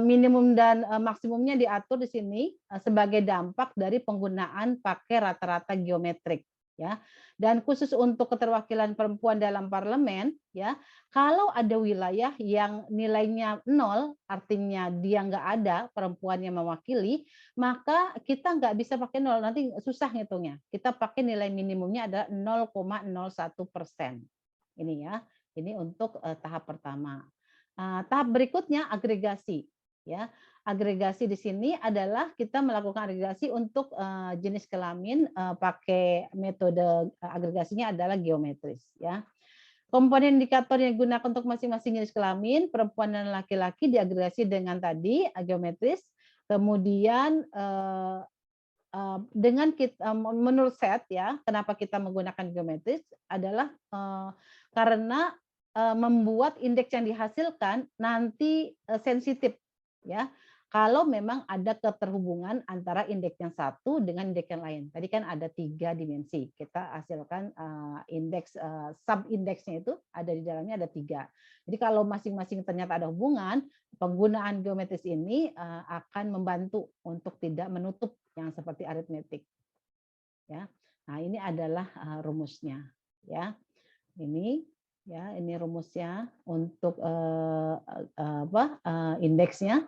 minimum dan maksimumnya diatur di sini sebagai dampak dari penggunaan pakai rata-rata geometrik ya. Dan khusus untuk keterwakilan perempuan dalam parlemen ya, kalau ada wilayah yang nilainya 0, artinya dia nggak ada perempuan yang mewakili, maka kita nggak bisa pakai 0, nanti susah ngitungnya. Kita pakai nilai minimumnya adalah 0,01%. Ini ya, ini untuk tahap pertama. Tahap berikutnya agregasi ya. Agregasi di sini adalah kita melakukan agregasi untuk jenis kelamin pakai metode agregasinya adalah geometris ya. Komponen indikator yang digunakan untuk masing-masing jenis kelamin perempuan dan laki-laki diagregasi dengan tadi geometris. Kemudian dengan kita menurut set ya, kenapa kita menggunakan geometris adalah karena membuat indeks yang dihasilkan nanti sensitif ya. kalau memang ada keterhubungan antara indeks yang satu dengan indeks yang lain. Tadi kan ada 3 dimensi. Kita hasilkan indeks sub-indeksnya itu ada di dalamnya ada 3. Jadi kalau masing-masing ternyata ada hubungan, penggunaan geometris ini akan membantu untuk tidak menutup yang seperti aritmetik. Ya. Nah, ini adalah rumusnya, ya. Ini rumusnya untuk indeksnya.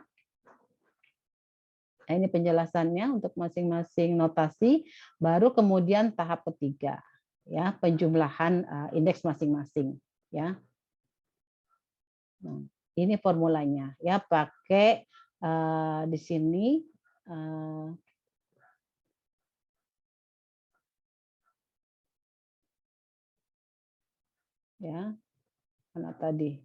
Nah, ini penjelasannya untuk masing-masing notasi, baru kemudian tahap ketiga, ya, penjumlahan indeks masing-masing, ya. Nah, ini formulanya, ya, pakai di sini ya, mana tadi?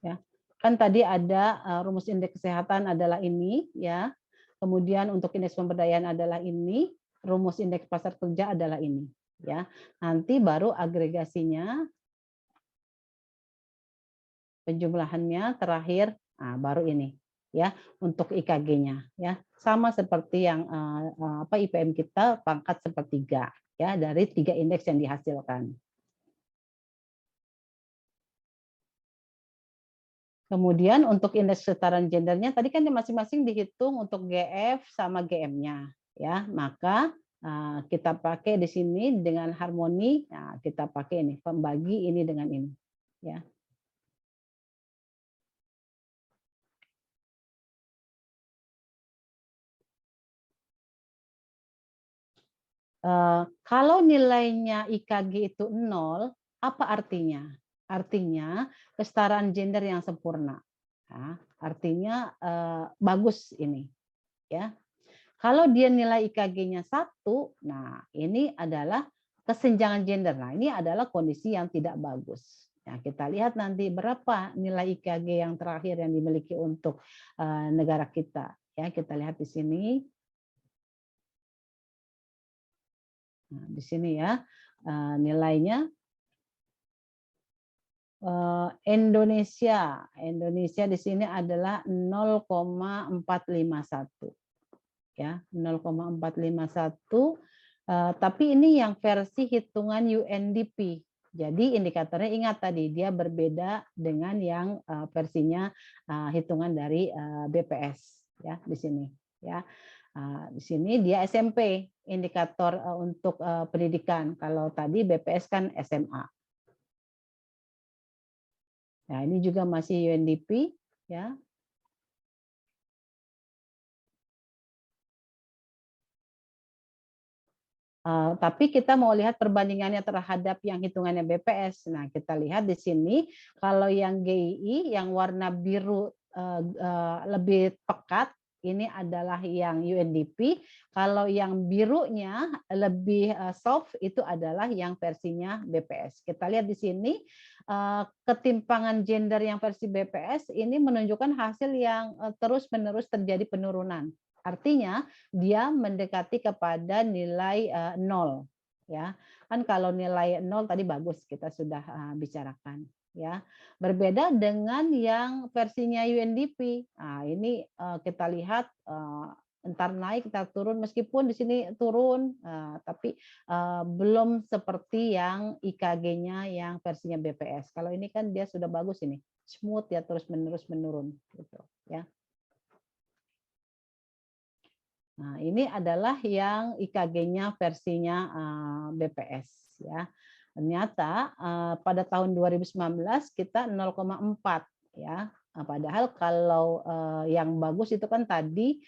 Ya. Kan tadi ada rumus indeks kesehatan adalah ini, ya. Kemudian untuk indeks pemberdayaan adalah ini, rumus indeks pasar kerja adalah ini, ya. Nanti baru agregasinya, penjumlahannya terakhir, nah, baru ini, ya, untuk IKG-nya, ya. Sama seperti yang IPM kita pangkat sepertiga, ya, dari 3 indeks yang dihasilkan. Kemudian untuk indeks kesetaraan gendernya tadi kan masing-masing dihitung untuk GF sama GM-nya, ya. Maka kita pakai di sini dengan harmoni, nah, kita pakai ini pembagi ini dengan ini, ya. Kalau nilainya IKG itu 0, apa artinya? Artinya kesetaraan gender yang sempurna. Nah, artinya bagus ini, ya. Kalau dia nilai IKG-nya 1, nah ini adalah kesenjangan gender. Nah, ini adalah kondisi yang tidak bagus. Nah, kita lihat nanti berapa nilai IKG yang terakhir yang dimiliki untuk negara kita. Ya, kita lihat di sini. Nah, di sini ya nilainya Indonesia di sini adalah 0,451 ya, 0,451, tapi ini yang versi hitungan UNDP. Jadi indikatornya ingat tadi dia berbeda dengan yang versinya hitungan dari BPS ya di sini ya. Di sini dia SMP indikator untuk pendidikan. Kalau tadi BPS kan SMA. Nah, ini juga masih UNDP ya. Tapi kita mau lihat perbandingannya terhadap yang hitungannya BPS. Nah, kita lihat di sini kalau yang GII yang warna biru lebih pekat, ini adalah yang UNDP. Kalau yang birunya lebih soft, itu adalah yang versinya BPS. Kita lihat di sini ketimpangan gender yang versi BPS ini menunjukkan hasil yang terus-menerus terjadi penurunan. Artinya dia mendekati kepada nilai 0 ya. Kan kalau nilai 0 tadi bagus kita sudah bicarakan ya. Berbeda dengan yang versinya UNDP. Nah, ini kita lihat entar naik, entar turun, meskipun di sini turun tapi belum seperti yang IKG-nya yang versinya BPS. Kalau ini kan dia sudah bagus ini. Smooth ya, terus-menerus menurun gitu ya. Nah, ini adalah yang IKG-nya versinya BPS ya. Ternyata pada tahun 2019 kita 0,4 ya. Nah, padahal kalau yang bagus itu kan tadi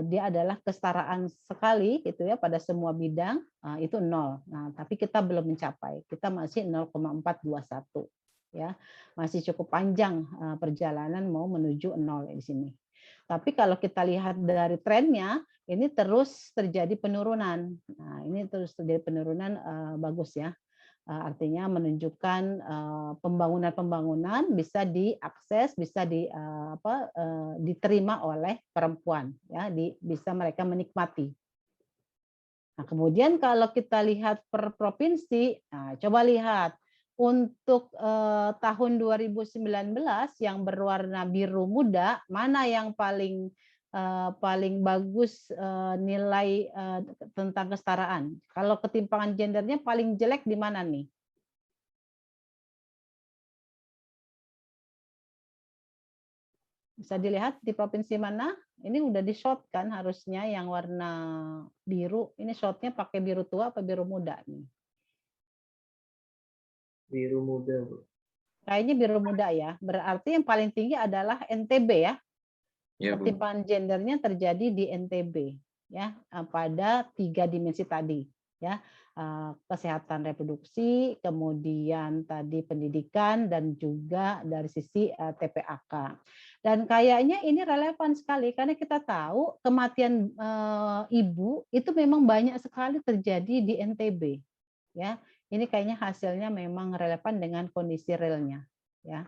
dia adalah kesetaraan sekali gitu ya pada semua bidang itu 0. Nah, tapi kita belum mencapai. Kita masih 0,421 ya. Masih cukup panjang perjalanan mau menuju 0 di sini. Tapi kalau kita lihat dari trennya, ini terus terjadi penurunan. Nah, ini terus terjadi penurunan bagus ya. Artinya menunjukkan pembangunan-pembangunan bisa diakses, bisa diterima oleh perempuan, ya, bisa mereka menikmati. Nah, kemudian kalau kita lihat per provinsi, nah, coba lihat untuk tahun 2019 yang berwarna biru muda, mana yang paling bagus nilai tentang kesetaraan? Kalau ketimpangan gendernya paling jelek di mana nih? Bisa dilihat di provinsi mana? Ini udah di short kan harusnya yang warna biru. Ini shortnya pakai biru tua apa biru muda nih? Biru muda, Bu. Kayaknya biru muda ya. Berarti yang paling tinggi adalah NTB ya. Ya, Bu. Ketimpangan gendernya terjadi di NTB ya, pada 3 dimensi tadi ya. Kesehatan reproduksi, kemudian tadi pendidikan, dan juga dari sisi TPAK. Dan kayaknya ini relevan sekali karena kita tahu kematian ibu itu memang banyak sekali terjadi di NTB ya. Ini kayaknya hasilnya memang relevan dengan kondisi realnya ya.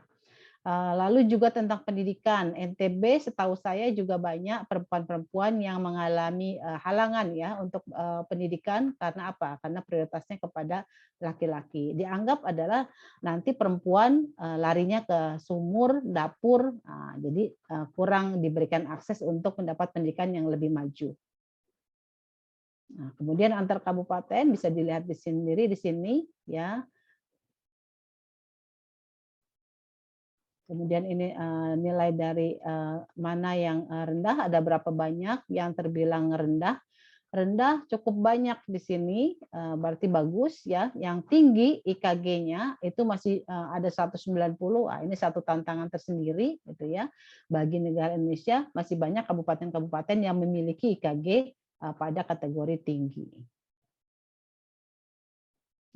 Lalu juga tentang pendidikan, NTB setahu saya juga banyak perempuan-perempuan yang mengalami halangan ya untuk pendidikan karena apa? Karena prioritasnya kepada laki-laki. Dianggap adalah nanti perempuan larinya ke sumur, dapur, jadi kurang diberikan akses untuk mendapat pendidikan yang lebih maju. Nah, kemudian antar kabupaten bisa dilihat di sini ya. Kemudian ini nilai dari mana yang rendah, ada berapa banyak yang terbilang rendah. Rendah cukup banyak di sini, berarti bagus ya. Yang tinggi IKG-nya itu masih ada 190. Ini satu tantangan tersendiri gitu ya. Bagi negara Indonesia masih banyak kabupaten-kabupaten yang memiliki IKG pada kategori tinggi.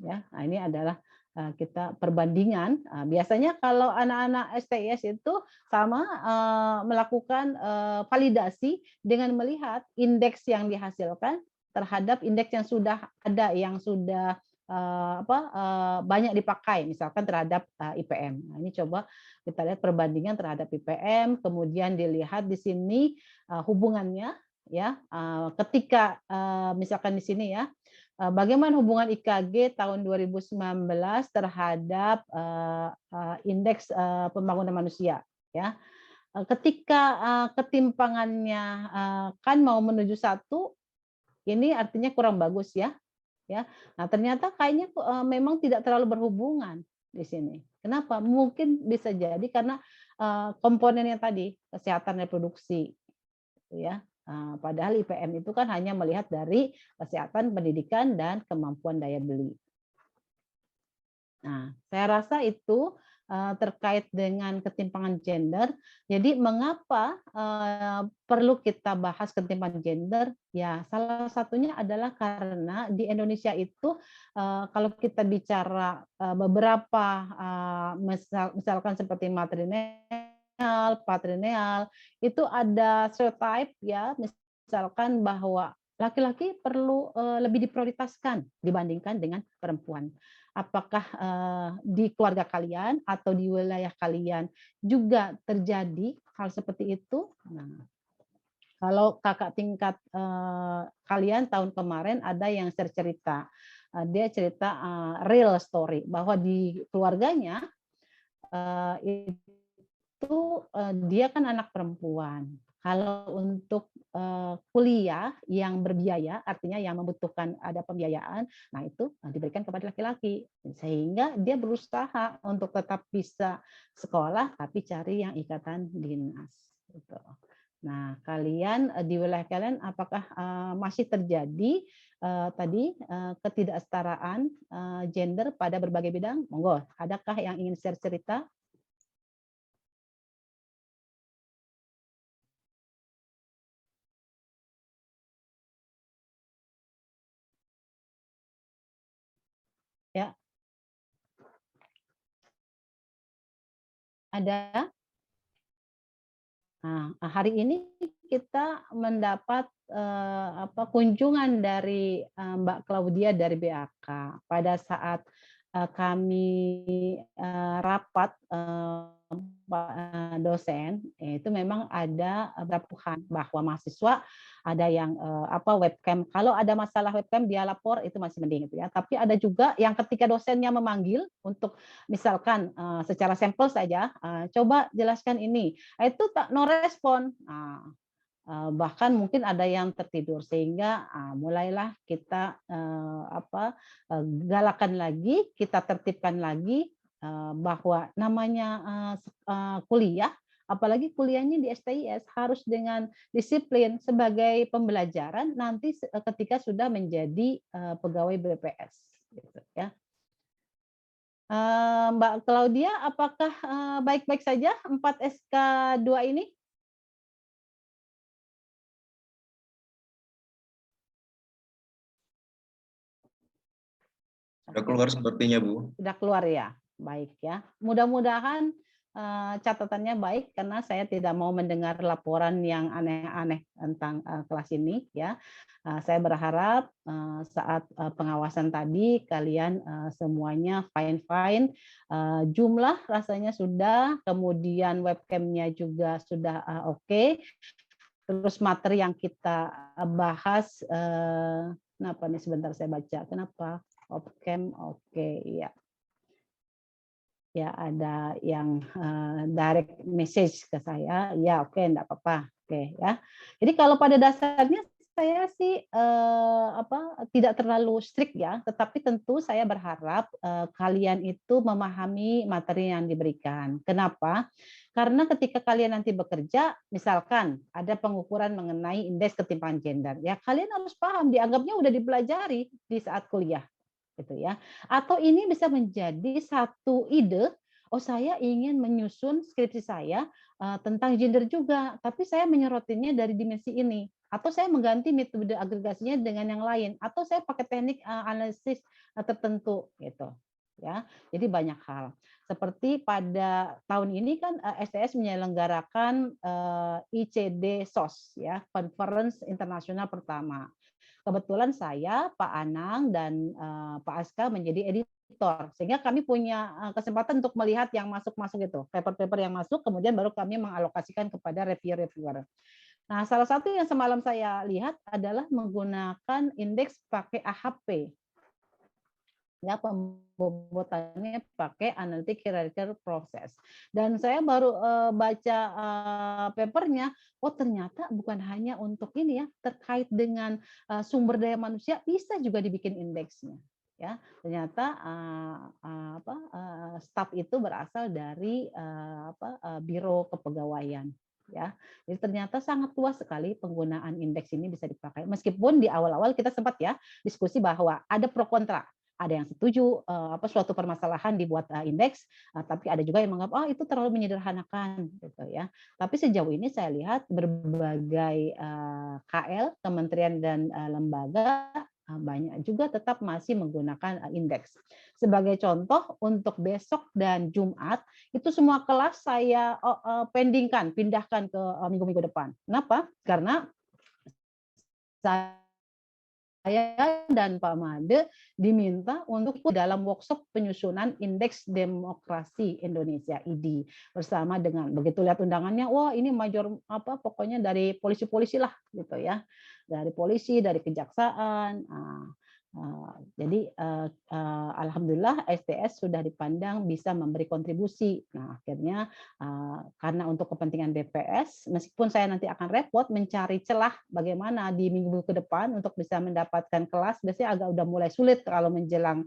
Ya, nah ini adalah kita perbandingan. Biasanya kalau anak-anak STIS itu sama melakukan validasi dengan melihat indeks yang dihasilkan terhadap indeks yang sudah ada, yang sudah banyak dipakai, misalkan terhadap IPM. Nah, ini coba kita lihat perbandingan terhadap IPM, kemudian dilihat di sini hubungannya ya, ketika misalkan di sini ya, bagaimana hubungan IKG tahun 2019 terhadap indeks pembangunan manusia ya. Ketika ketimpangannya kan mau menuju 1, ini artinya kurang bagus ya. Nah, ternyata kayaknya memang tidak terlalu berhubungan di sini. Kenapa? Mungkin bisa jadi karena komponennya tadi, kesehatan reproduksi ya. Padahal IPM itu kan hanya melihat dari kesehatan, pendidikan, dan kemampuan daya beli. Nah, saya rasa itu terkait dengan ketimpangan gender. Jadi mengapa perlu kita bahas ketimpangan gender? Ya, salah satunya adalah karena di Indonesia itu kalau kita bicara beberapa misalkan seperti patrineal, itu ada stereotype ya, misalkan bahwa laki-laki perlu lebih diprioritaskan dibandingkan dengan perempuan. Apakah di keluarga kalian atau di wilayah kalian juga terjadi hal seperti itu? Nah, kalau kakak tingkat kalian tahun kemarin ada yang cerita, dia cerita real story bahwa di keluarganya itu dia kan anak perempuan. Kalau untuk kuliah yang berbiaya, artinya yang membutuhkan ada pembiayaan, nah itu diberikan kepada laki-laki. Sehingga dia berusaha untuk tetap bisa sekolah, tapi cari yang ikatan dinas. Gitu. Nah, kalian di wilayah kalian apakah masih terjadi tadi ketidaksetaraan gender pada berbagai bidang? Monggo, adakah yang ingin share cerita? Ya. Ada? Nah, hari ini kita mendapat kunjungan dari Mbak Claudia dari BAK pada saat kami rapat Pak dosen, itu memang ada beberapa bahwa mahasiswa ada yang webcam. Kalau ada masalah webcam dia lapor itu masih mending gitu ya. Tapi ada juga yang ketika dosennya memanggil untuk misalkan secara sampel saja, coba jelaskan ini, itu tak no respon. Nah, bahkan mungkin ada yang tertidur sehingga mulailah kita galakan lagi, kita tertibkan lagi bahwa namanya kuliah, apalagi kuliahnya di STIS harus dengan disiplin sebagai pembelajaran nanti ketika sudah menjadi pegawai BPS gitu ya. Mbak Claudia, apakah baik-baik saja 4 SK2 ini? Sudah keluar sepertinya, Bu. Sudah keluar ya, baik ya. Mudah-mudahan catatannya baik karena saya tidak mau mendengar laporan yang aneh-aneh tentang kelas ini ya. Saya berharap saat pengawasan tadi kalian semuanya fine-fine. Jumlah rasanya sudah, kemudian webcamnya juga sudah oke. Terus materi yang kita bahas, kenapa nih sebentar saya baca, kenapa? Webcam oke, ya. Ya ada yang direct message ke saya, ya oke, enggak apa-apa, oke ya. Jadi kalau pada dasarnya saya sih tidak terlalu strict ya, tetapi tentu saya berharap kalian itu memahami materi yang diberikan. Kenapa? Karena ketika kalian nanti bekerja, misalkan ada pengukuran mengenai indeks ketimpangan gender, ya kalian harus paham, dianggapnya udah dipelajari di saat kuliah gitu ya. Atau ini bisa menjadi satu ide, oh saya ingin menyusun skripsi saya tentang gender juga, tapi saya menyerotinnya dari dimensi ini. Atau saya mengganti metode agregasinya dengan yang lain, atau saya pakai teknik analisis tertentu gitu. Ya, jadi banyak hal. Seperti pada tahun ini kan STS menyelenggarakan ICD SOS ya, Conference Internasional pertama. Kebetulan saya, Pak Anang, dan Pak Aska menjadi editor. Sehingga kami punya kesempatan untuk melihat yang masuk-masuk itu. Paper-paper yang masuk, kemudian baru kami mengalokasikan kepada reviewer-reviewer. Nah, salah satu yang semalam saya lihat adalah menggunakan indeks pakai AHP. Ya, pembobotannya pakai analytic hierarchical process. Dan saya baru baca papernya, oh ternyata bukan hanya untuk ini ya, terkait dengan sumber daya manusia bisa juga dibikin indeksnya. Ya, ternyata staf itu berasal dari biro kepegawaian. Ya, jadi ternyata sangat luas sekali penggunaan indeks ini bisa dipakai. Meskipun di awal-awal kita sempat ya diskusi bahwa ada pro kontra. Ada yang setuju suatu permasalahan dibuat indeks, tapi ada juga yang menganggap itu terlalu menyederhanakan gitu ya. Tapi sejauh ini saya lihat berbagai KL, kementerian dan lembaga banyak juga tetap masih menggunakan indeks. Sebagai contoh untuk besok dan Jumat itu semua kelas saya pindahkan ke minggu-minggu depan. Kenapa? Karena saya dan Pak Made diminta untuk ikut dalam workshop penyusunan Indeks Demokrasi Indonesia ID bersama dengan begitu lihat undangannya, wah ini major pokoknya dari polisi-polisi lah gitu ya, dari polisi, dari kejaksaan. Jadi alhamdulillah STS sudah dipandang bisa memberi kontribusi. Nah akhirnya karena untuk kepentingan BPS, meskipun saya nanti akan repot mencari celah bagaimana di minggu ke depan untuk bisa mendapatkan kelas, biasanya agak udah mulai sulit kalau menjelang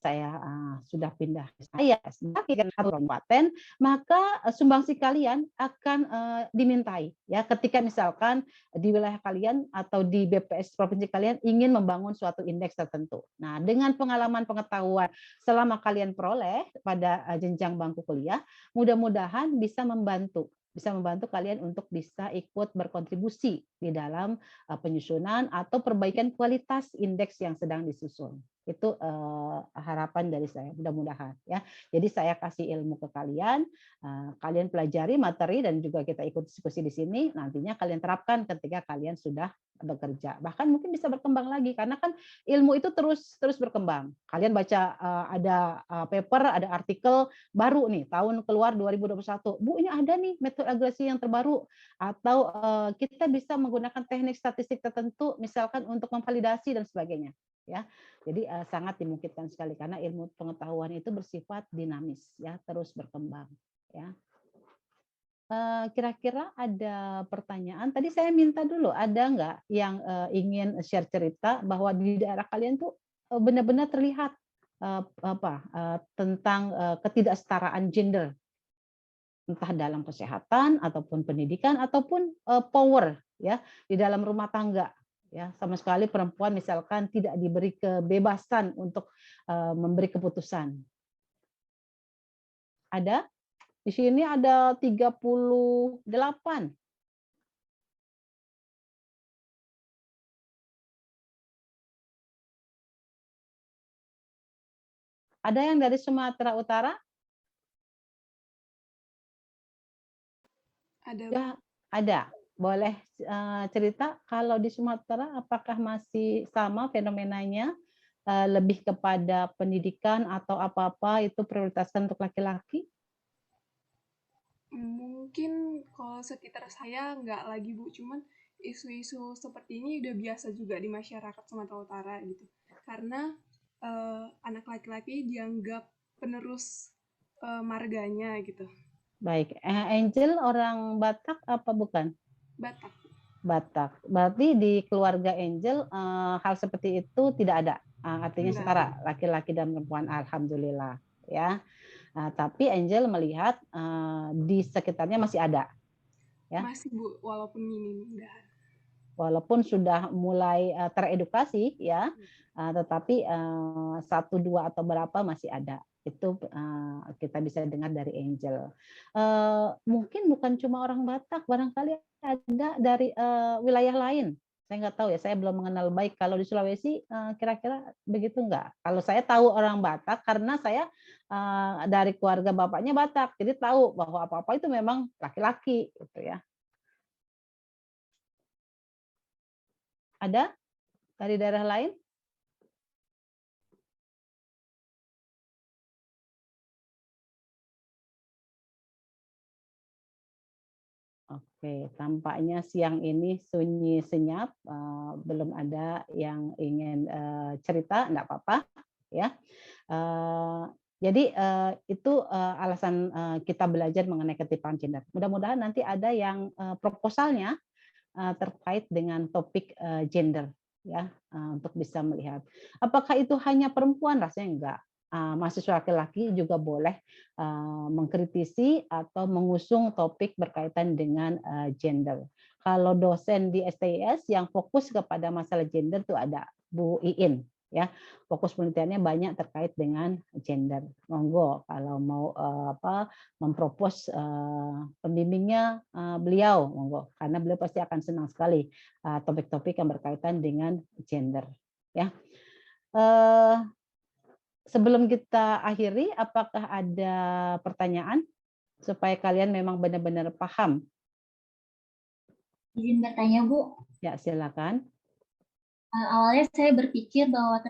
saya sudah pindah saya sebagai kabupaten, maka sumbangsi kalian akan dimintai ya ketika misalkan di wilayah kalian atau di BPS provinsi kalian ingin membangun suatu indeks tertentu. Nah, dengan pengalaman pengetahuan selama kalian peroleh pada jenjang bangku kuliah, mudah-mudahan bisa membantu kalian untuk bisa ikut berkontribusi di dalam penyusunan atau perbaikan kualitas indeks yang sedang disusun. Itu harapan dari saya, mudah-mudahan ya. Jadi saya kasih ilmu ke kalian, kalian pelajari materi dan juga kita ikut diskusi di sini. Nantinya kalian terapkan ketika kalian sudah bekerja. Bahkan mungkin bisa berkembang lagi karena kan ilmu itu terus berkembang. Kalian baca ada paper, ada artikel baru nih tahun keluar 2021. Bu, ini ada nih metode agresi yang terbaru atau kita bisa menggunakan teknik statistik tertentu misalkan untuk memvalidasi dan sebagainya ya. Jadi sangat dimungkinkan sekali karena ilmu pengetahuan itu bersifat dinamis ya, terus berkembang ya. Kira-kira ada pertanyaan? Tadi saya minta dulu, ada nggak yang ingin share cerita bahwa di daerah kalian tuh benar-benar terlihat tentang ketidaksetaraan gender, entah dalam kesehatan ataupun pendidikan ataupun power ya di dalam rumah tangga. Ya, sama sekali perempuan misalkan tidak diberi kebebasan untuk memberi keputusan. Ada? Di sini ada 38. Ada yang dari Sumatera Utara? Ada. Ya, ada. Boleh cerita kalau di Sumatera apakah masih sama fenomenanya, lebih kepada pendidikan atau apa-apa itu prioritaskan untuk laki-laki? Mungkin kalau sekitar saya nggak lagi, Bu. Cuman isu-isu seperti ini udah biasa juga di masyarakat Sumatera Utara gitu. Karena anak laki-laki dianggap penerus marganya gitu. Baik, Angel orang Batak apa bukan? Batak. Batak. Berarti di keluarga Angel hal seperti itu tidak ada. Artinya Enggak. setara laki-laki dan perempuan, alhamdulillah ya. Tapi Angel melihat di sekitarnya masih ada. Ya. Masih, Bu, walaupun minim. Walaupun sudah mulai teredukasi ya, tetapi 1, 2 atau berapa masih ada. Itu kita bisa dengar dari Angel. Mungkin bukan cuma orang Batak, barangkali ada dari wilayah lain. Saya nggak tahu ya, saya belum mengenal baik. Kalau di Sulawesi kira-kira begitu nggak? Kalau saya tahu orang Batak karena saya dari keluarga bapaknya Batak, jadi tahu bahwa apa-apa itu memang laki-laki gitu ya. Ada dari daerah lain? Oke, tampaknya siang ini sunyi senyap, belum ada yang ingin cerita, enggak apa-apa ya. Jadi itu alasan kita belajar mengenai ketimpangan gender. Mudah-mudahan nanti ada yang proposalnya terkait dengan topik gender ya, untuk bisa melihat. Apakah itu hanya perempuan? Rasanya enggak. Mahasiswa laki-laki juga boleh mengkritisi atau mengusung topik berkaitan dengan gender. Kalau dosen di STIS yang fokus kepada masalah gender itu ada Bu Iin ya. Fokus penelitiannya banyak terkait dengan gender. Monggo kalau mau mempropos pembimbingnya beliau, monggo, karena beliau pasti akan senang sekali topik-topik yang berkaitan dengan gender ya. Sebelum kita akhiri, apakah ada pertanyaan supaya kalian memang benar-benar paham? Izin bertanya, Bu. Ya, silakan. Awalnya saya berpikir bahwa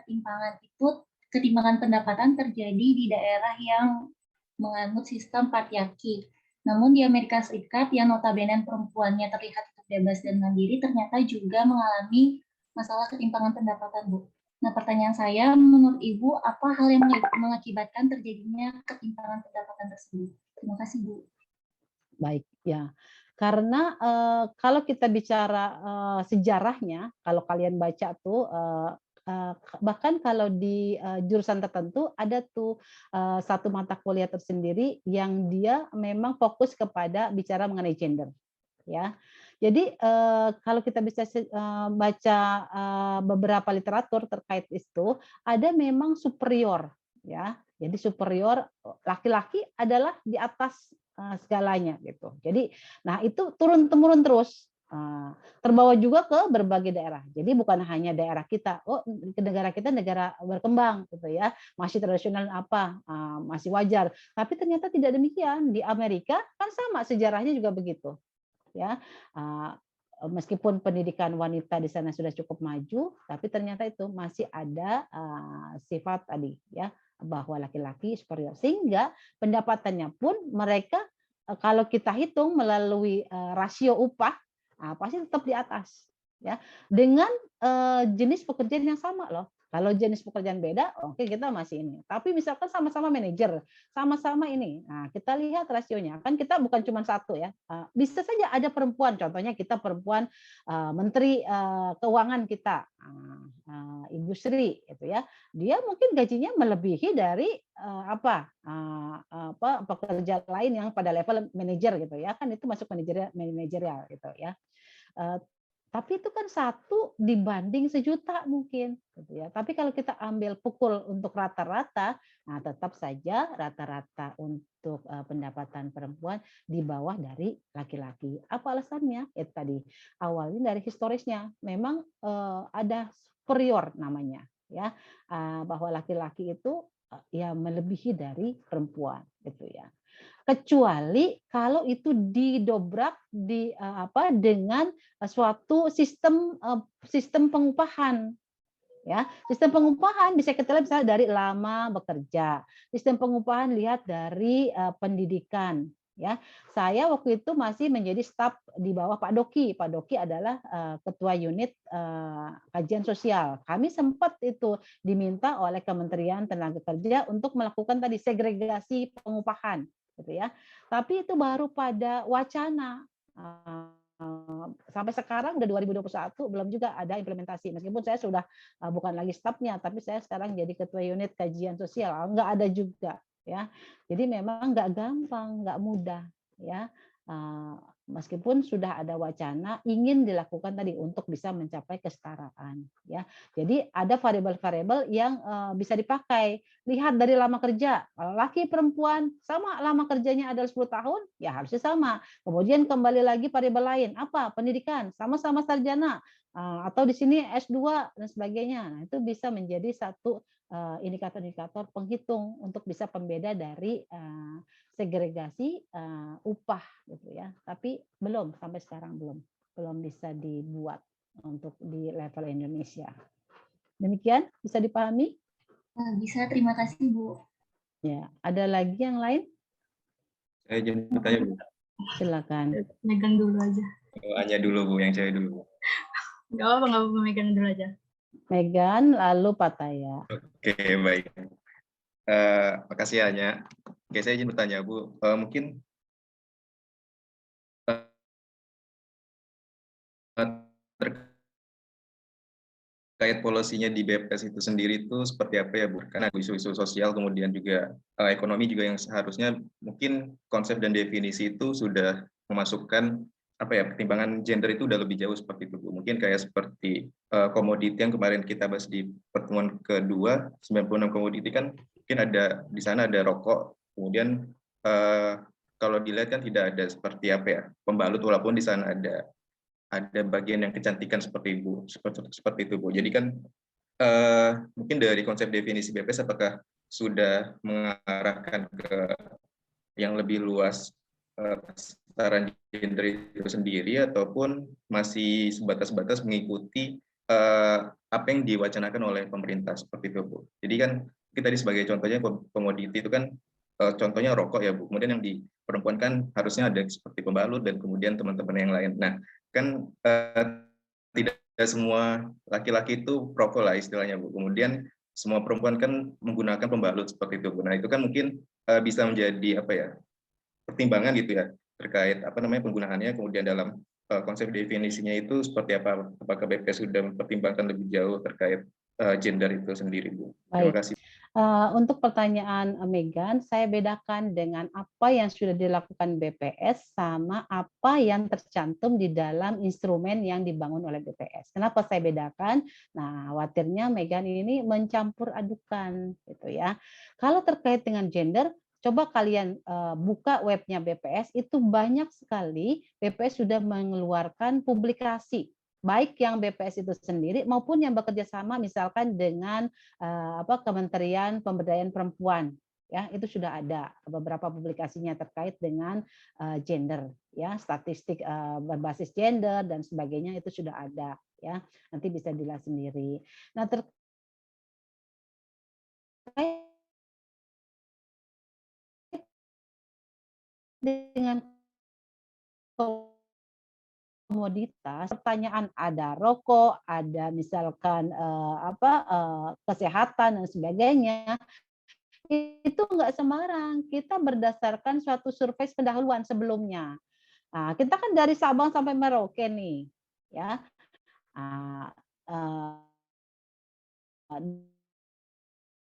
ketimpangan pendapatan terjadi di daerah yang menganut sistem patriarki. Namun di Amerika Serikat yang notabene perempuannya terlihat bebas dan mandiri ternyata juga mengalami masalah ketimpangan pendapatan, Bu. Nah, pertanyaan saya, menurut Ibu, apa hal yang mengakibatkan terjadinya ketimpangan pendapatan tersebut? Terima kasih, Bu. Baik, ya. Karena kalau kita bicara sejarahnya, kalau kalian baca tuh, bahkan kalau di jurusan tertentu ada tuh satu mata kuliah tersendiri yang dia memang fokus kepada bicara mengenai gender, ya. Jadi kalau kita bisa baca beberapa literatur terkait itu, ada memang superior, ya. Jadi superior laki-laki adalah di atas segalanya gitu. Jadi, nah itu turun temurun terus Terbawa juga ke berbagai daerah. Jadi bukan hanya daerah kita, oh negara kita negara berkembang gitu ya, masih tradisional apa, masih wajar. Tapi ternyata tidak demikian. Di Amerika kan sama sejarahnya juga begitu, ya. Meskipun pendidikan wanita di sana sudah cukup maju, tapi ternyata itu masih ada sifat tadi ya bahwa laki-laki superior. Sehingga pendapatannya pun mereka kalau kita hitung melalui rasio upah pasti tetap di atas ya dengan jenis pekerjaan yang sama loh. Kalau jenis pekerjaan beda, oke kita masih ini. Tapi misalkan sama-sama manajer, sama-sama ini. Nah, kita lihat rasionya. Kan kita bukan cuma satu ya. Bisa saja ada perempuan, contohnya kita perempuan menteri keuangan kita, Ibu Sri itu ya. Dia mungkin gajinya melebihi dari pekerja lain yang pada level manajer gitu ya. Kan itu masuk manajerial gitu ya. Tapi itu kan 1 dibanding 1 juta mungkin, gitu ya. Tapi kalau kita ambil pukul untuk rata-rata, nah tetap saja rata-rata untuk pendapatan perempuan di bawah dari laki-laki. Apa alasannya? Itu tadi awalnya dari historisnya, memang ada superior namanya, ya, bahwa laki-laki itu ya melebihi dari perempuan, gitu ya. Kecuali kalau itu didobrak dengan suatu sistem pengupahan ya. Sistem pengupahan bisa kita lihat misalnya dari lama bekerja. Sistem pengupahan lihat dari pendidikan ya. Saya waktu itu masih menjadi staf di bawah Pak Doki. Pak Doki adalah ketua unit kajian sosial. Kami sempat itu diminta oleh Kementerian Tenaga Kerja untuk melakukan tadi segregasi pengupahan gitu ya. Tapi itu baru pada wacana. Sampai sekarang udah 2021 belum juga ada implementasi. Meskipun saya sudah bukan lagi stafnya, tapi saya sekarang jadi ketua unit kajian sosial. Nggak ada juga ya. Jadi memang nggak gampang, nggak mudah ya. Meskipun sudah ada wacana ingin dilakukan tadi untuk bisa mencapai kesetaraan ya. Jadi ada variabel-variabel yang bisa dipakai. Lihat dari lama kerja, laki perempuan sama lama kerjanya adalah 10 tahun, ya harusnya sama. Kemudian kembali lagi variabel lain, apa? Pendidikan, sama-sama sarjana atau di sini S2 dan sebagainya. Nah, itu bisa menjadi satu indikator-indikator penghitung untuk bisa pembeda dari segregasi upah gitu ya. Tapi belum sampai sekarang belum bisa dibuat untuk di level Indonesia. Demikian bisa dipahami? Bisa, terima kasih Bu. Ya, ada lagi yang lain? Saya izin bertanya, Bu. Silakan. Megang dulu aja. Hanya dulu, Bu, yang saya dulu. Nggak apa-apa, megang dulu aja. Megan, lalu Pataya. Oke, baik. Makasih Anya. Oke, saya izin bertanya, Bu. Mungkin terkait polisinya di BPS itu sendiri itu seperti apa ya Bu? Karena isu-isu sosial kemudian juga ekonomi juga yang seharusnya mungkin konsep dan definisi itu sudah memasukkan pertimbangan gender itu udah lebih jauh seperti itu Bu. Mungkin kayak seperti komoditi yang kemarin kita bahas di pertemuan kedua, 96 komoditi kan mungkin ada di sana ada rokok, kemudian kalau dilihat kan tidak ada seperti pembalut, walaupun di sana ada bagian yang kecantikan seperti itu Bu. Jadi kan mungkin dari konsep definisi BPS apakah sudah mengarahkan ke yang lebih luas kesetaraan gender itu sendiri ataupun masih sebatas mengikuti apa yang diwacanakan oleh pemerintah seperti itu Bu. Jadi kan kita sebagai contohnya komoditi itu kan contohnya rokok ya Bu. Kemudian yang di perempuan kan harusnya ada seperti pembalut dan kemudian teman-teman yang lain. Nah, kan tidak semua laki-laki itu perokok lah istilahnya Bu. Kemudian semua perempuan kan menggunakan pembalut seperti itu Bu. Nah itu kan mungkin bisa menjadi pertimbangan gitu ya terkait penggunaannya. Kemudian dalam konsep definisinya itu seperti apa? Apakah BPS sudah mempertimbangkan lebih jauh terkait gender itu sendiri Bu? Terima kasih. Untuk pertanyaan Megan, saya bedakan dengan apa yang sudah dilakukan BPS sama apa yang tercantum di dalam instrumen yang dibangun oleh BPS. Kenapa saya bedakan? Nah, khawatirnya Megan ini mencampur adukan, gitu ya. Kalau terkait dengan gender, coba kalian buka webnya BPS, itu banyak sekali BPS sudah mengeluarkan publikasi, baik yang BPS itu sendiri maupun yang bekerja sama misalkan dengan Kementerian Pemberdayaan Perempuan. Ya, itu sudah ada beberapa publikasinya terkait dengan gender, ya, statistik berbasis gender dan sebagainya, itu sudah ada, ya. Nanti bisa dilihat sendiri. Nah, terkait dengan komoditas, pertanyaan ada rokok, ada misalkan kesehatan dan sebagainya, itu enggak sembarang. Kita berdasarkan suatu survei pendahuluan sebelumnya. Nah, kita kan dari Sabang sampai Merauke nih, ya.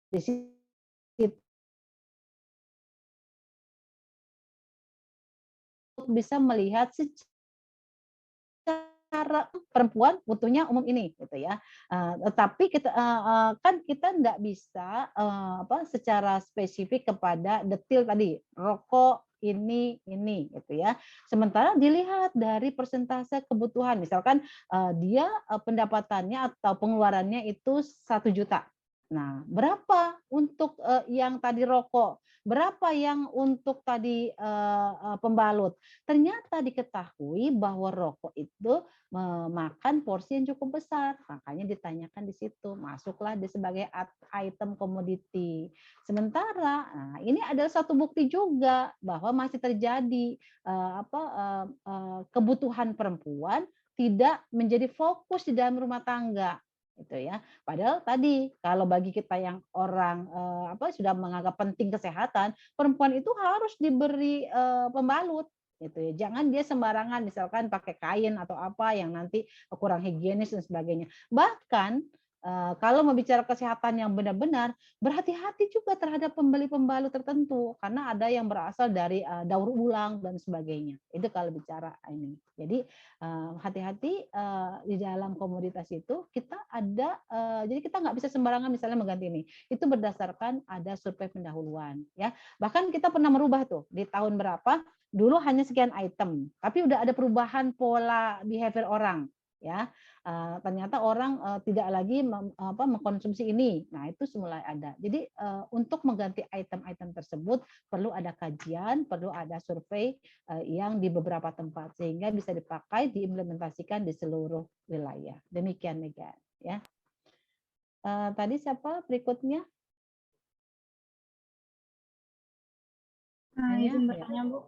Di situ bisa melihat secara perempuan butuhnya umum ini, gitu ya. Tetapi kita kan kita enggak bisa secara spesifik kepada detail tadi rokok ini gitu ya. Sementara dilihat dari persentase kebutuhan, misalkan dia pendapatannya atau pengeluarannya itu 1 juta. Nah, berapa untuk yang tadi rokok? Berapa yang untuk tadi pembalut? Ternyata diketahui bahwa rokok itu memakan porsi yang cukup besar, makanya ditanyakan di situ, masuklah sebagai item komoditi. Sementara, nah ini adalah satu bukti juga bahwa masih terjadi kebutuhan perempuan tidak menjadi fokus di dalam rumah tangga, gitu ya. Padahal tadi kalau bagi kita yang orang sudah menganggap penting kesehatan, perempuan itu harus diberi pembalut, gitu ya. Jangan dia sembarangan misalkan pakai kain atau apa yang nanti kurang higienis dan sebagainya. Bahkan kalau mau bicara kesehatan yang benar-benar, berhati-hati juga terhadap pembeli pembalut tertentu karena ada yang berasal dari daur ulang dan sebagainya. Itu kalau bicara ini. Jadi hati-hati di dalam komoditas itu kita ada jadi kita nggak bisa sembarangan misalnya mengganti ini. Itu berdasarkan ada survei pendahuluan, ya. Bahkan kita pernah merubah tuh di tahun berapa. Dulu hanya sekian item, tapi udah ada perubahan pola behavior orang, ya. Ternyata orang tidak lagi mengkonsumsi ini. Nah, itu mulai ada. Jadi untuk mengganti item-item tersebut perlu ada kajian, perlu ada survei yang di beberapa tempat sehingga bisa dipakai diimplementasikan di seluruh wilayah. Demikian Megan, ya. Tadi siapa berikutnya? Izin bertanya, Bu.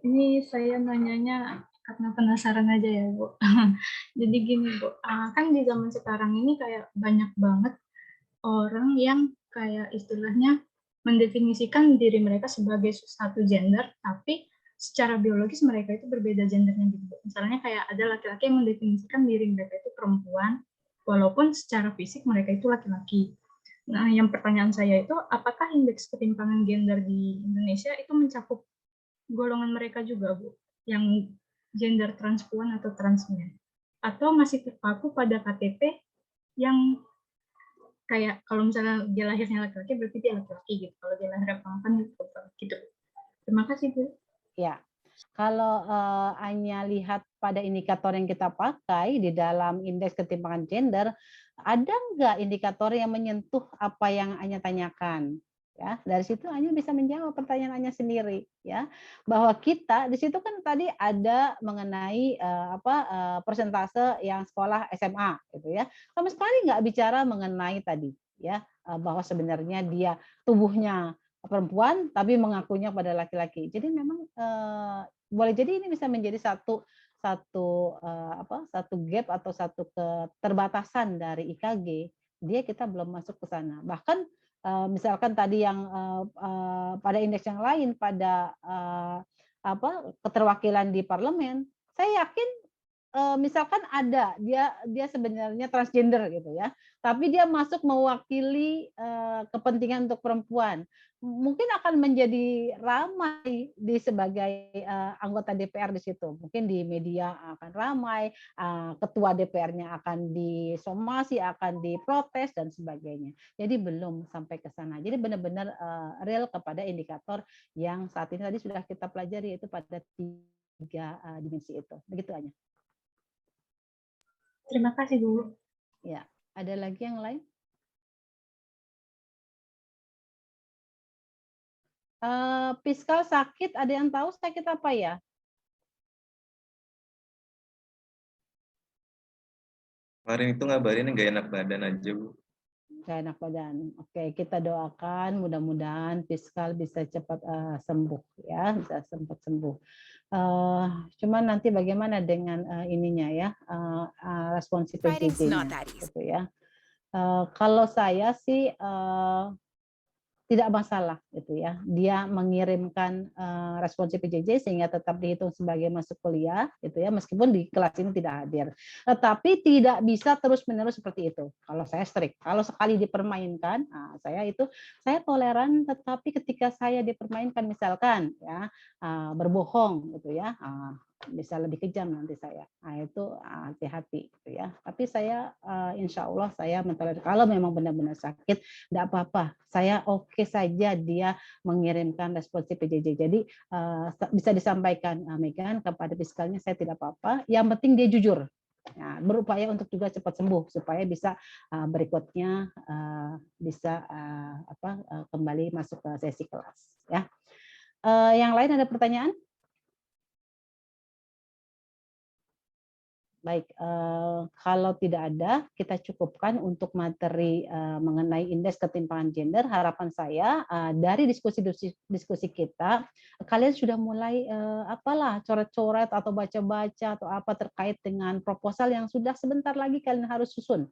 Ini saya nanyanya karena penasaran aja ya, Bu. Jadi gini, Bu, kan di zaman sekarang ini kayak banyak banget orang yang kayak istilahnya mendefinisikan diri mereka sebagai satu gender, tapi secara biologis mereka itu berbeda gendernya gitu, Bu. Misalnya kayak ada laki-laki yang mendefinisikan diri mereka itu perempuan, walaupun secara fisik mereka itu laki-laki. Nah, yang pertanyaan saya itu, apakah indeks ketimpangan gender di Indonesia itu mencakup golongan mereka juga, Bu, yang gender transpuan atau transmen, atau masih terpaku pada KTP yang kayak kalau misalnya dia lahirnya laki-laki berarti dia laki-laki gitu, kalau dia lahirnya perempuan gitu. Terima kasih, Bu. Ya, kalau hanya lihat pada indikator yang kita pakai di dalam indeks ketimpangan gender, ada nggak indikator yang menyentuh apa yang Anya tanyakan? Ya, dari situ Anya bisa menjawab pertanyaan Anya sendiri, ya. Bahwa kita di situ kan tadi ada mengenai persentase yang sekolah SMA, gitu ya. Sama sekali nggak bicara mengenai tadi, ya, bahwa sebenarnya dia tubuhnya perempuan tapi mengakunya pada laki-laki. Jadi memang boleh jadi ini bisa menjadi satu gap atau satu keterbatasan dari IKG. Kita belum masuk ke sana. Bahkan misalkan tadi yang pada indeks yang lain pada keterwakilan di parlemen, saya yakin misalkan ada dia sebenarnya transgender gitu ya, tapi dia masuk mewakili kepentingan untuk perempuan. mungkin akan menjadi ramai di sebagai anggota DPR di situ. Mungkin di media akan ramai, ketua DPR-nya akan disomasi, akan diprotes dan sebagainya. Jadi belum sampai ke sana. Jadi benar-benar real kepada indikator yang saat ini tadi sudah kita pelajari, yaitu pada 3 dimensi itu. Begitu aja. Terima kasih, Bu. Ya, ada lagi yang lain? Fiskal sakit, ada yang tahu sakit apa ya? Kemarin itu ngabarin nggak enak badan aja, Bu. Nggak enak badan. Oke, kita doakan mudah-mudahan Fiskal bisa cepat sembuh ya, bisa cepat sembuh. Cuman nanti bagaimana dengan ininya ya, responsif PJJ-nya gitu ya. Kalau saya sih tidak masalah gitu ya. Dia mengirimkan responsif PJJ sehingga tetap dihitung sebagai masuk kuliah gitu ya, meskipun di kelas ini tidak hadir. Tetapi tidak bisa terus-menerus seperti itu. Kalau saya strict, kalau sekali dipermainkan, saya toleran, tetapi ketika saya dipermainkan misalkan ya berbohong gitu ya, bisa lebih kejam nanti saya. Itu hati-hati gitu ya. Tapi saya insya Allah saya mentolerir. Kalau memang benar-benar sakit, tidak apa-apa. Saya oke saja dia mengirimkan responsif PJJ. Jadi bisa disampaikan Megan kepada fiskalnya, saya tidak apa-apa. Yang penting dia jujur. Ya, berupaya untuk juga cepat sembuh supaya bisa berikutnya bisa kembali masuk ke sesi kelas. Ya. Yang lain ada pertanyaan? Baik, kalau tidak ada, kita cukupkan untuk materi mengenai indeks ketimpangan gender. Harapan saya dari diskusi kita, kalian sudah mulai coret-coret atau baca-baca atau apa terkait dengan proposal yang sudah sebentar lagi kalian harus susun.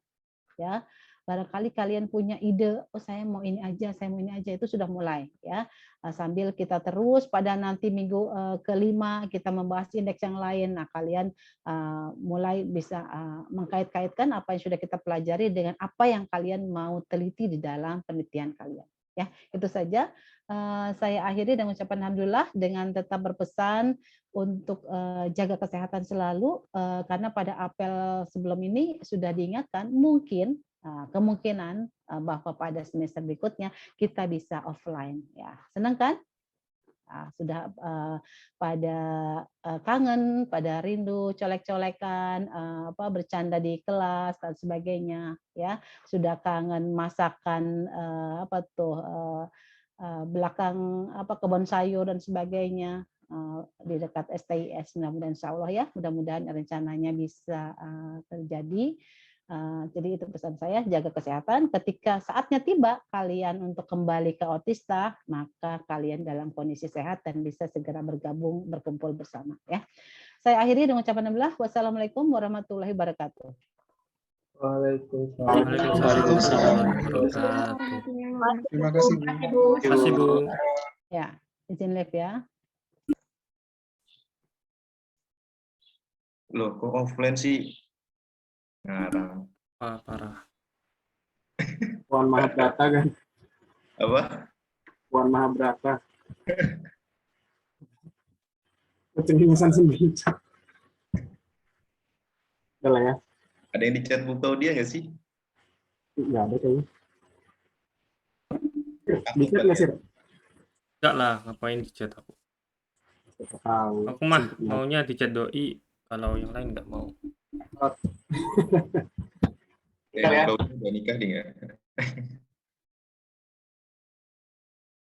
Ya, barangkali kalian punya ide, oh saya mau ini aja, itu sudah mulai ya. Sambil kita terus pada nanti minggu kelima kita membahas indeks yang lain. Nah, kalian mulai bisa mengkait-kaitkan apa yang sudah kita pelajari dengan apa yang kalian mau teliti di dalam penelitian kalian. Ya, itu saja. Saya akhiri dengan ucapan alhamdulillah dengan tetap berpesan untuk jaga kesehatan selalu, karena pada apel sebelum ini sudah diingatkan mungkin kemungkinan bahwa pada semester berikutnya kita bisa offline. Ya, senang kan? Sudah pada kangen, pada rindu colek-colekan, bercanda di kelas dan sebagainya. Ya, sudah kangen masakan belakang kebun sayur dan sebagainya di dekat STIS. Mudah-mudahan insya Allah ya, mudah-mudahan rencananya bisa terjadi. Jadi itu pesan saya, jaga kesehatan. Ketika saatnya tiba kalian untuk kembali ke Otista, maka kalian dalam kondisi sehat dan bisa segera berkumpul bersama. Ya, saya akhiri dengan ucapan alhamdulillah. Wassalamualaikum warahmatullahi wabarakatuh. Waalaikumsalam. Terima kasih, Bu. Terima kasih, Bu. Ya, izin live ya. Loh, kok offline sih? Ngarang. Parah. Puan Mahabrata kan? Apa? Puan Mahabrata. Kecengingusan sendiri. Udah lah ya. Ada yang di chat Bu Claudia nggak sih? Nggak ada kayaknya. Di chat nggak sih? Enggak lah, ngapain di chat aku? Aku mah maunya di chat doi, kalau yang lain nggak mau. Ya, udah nikah dia.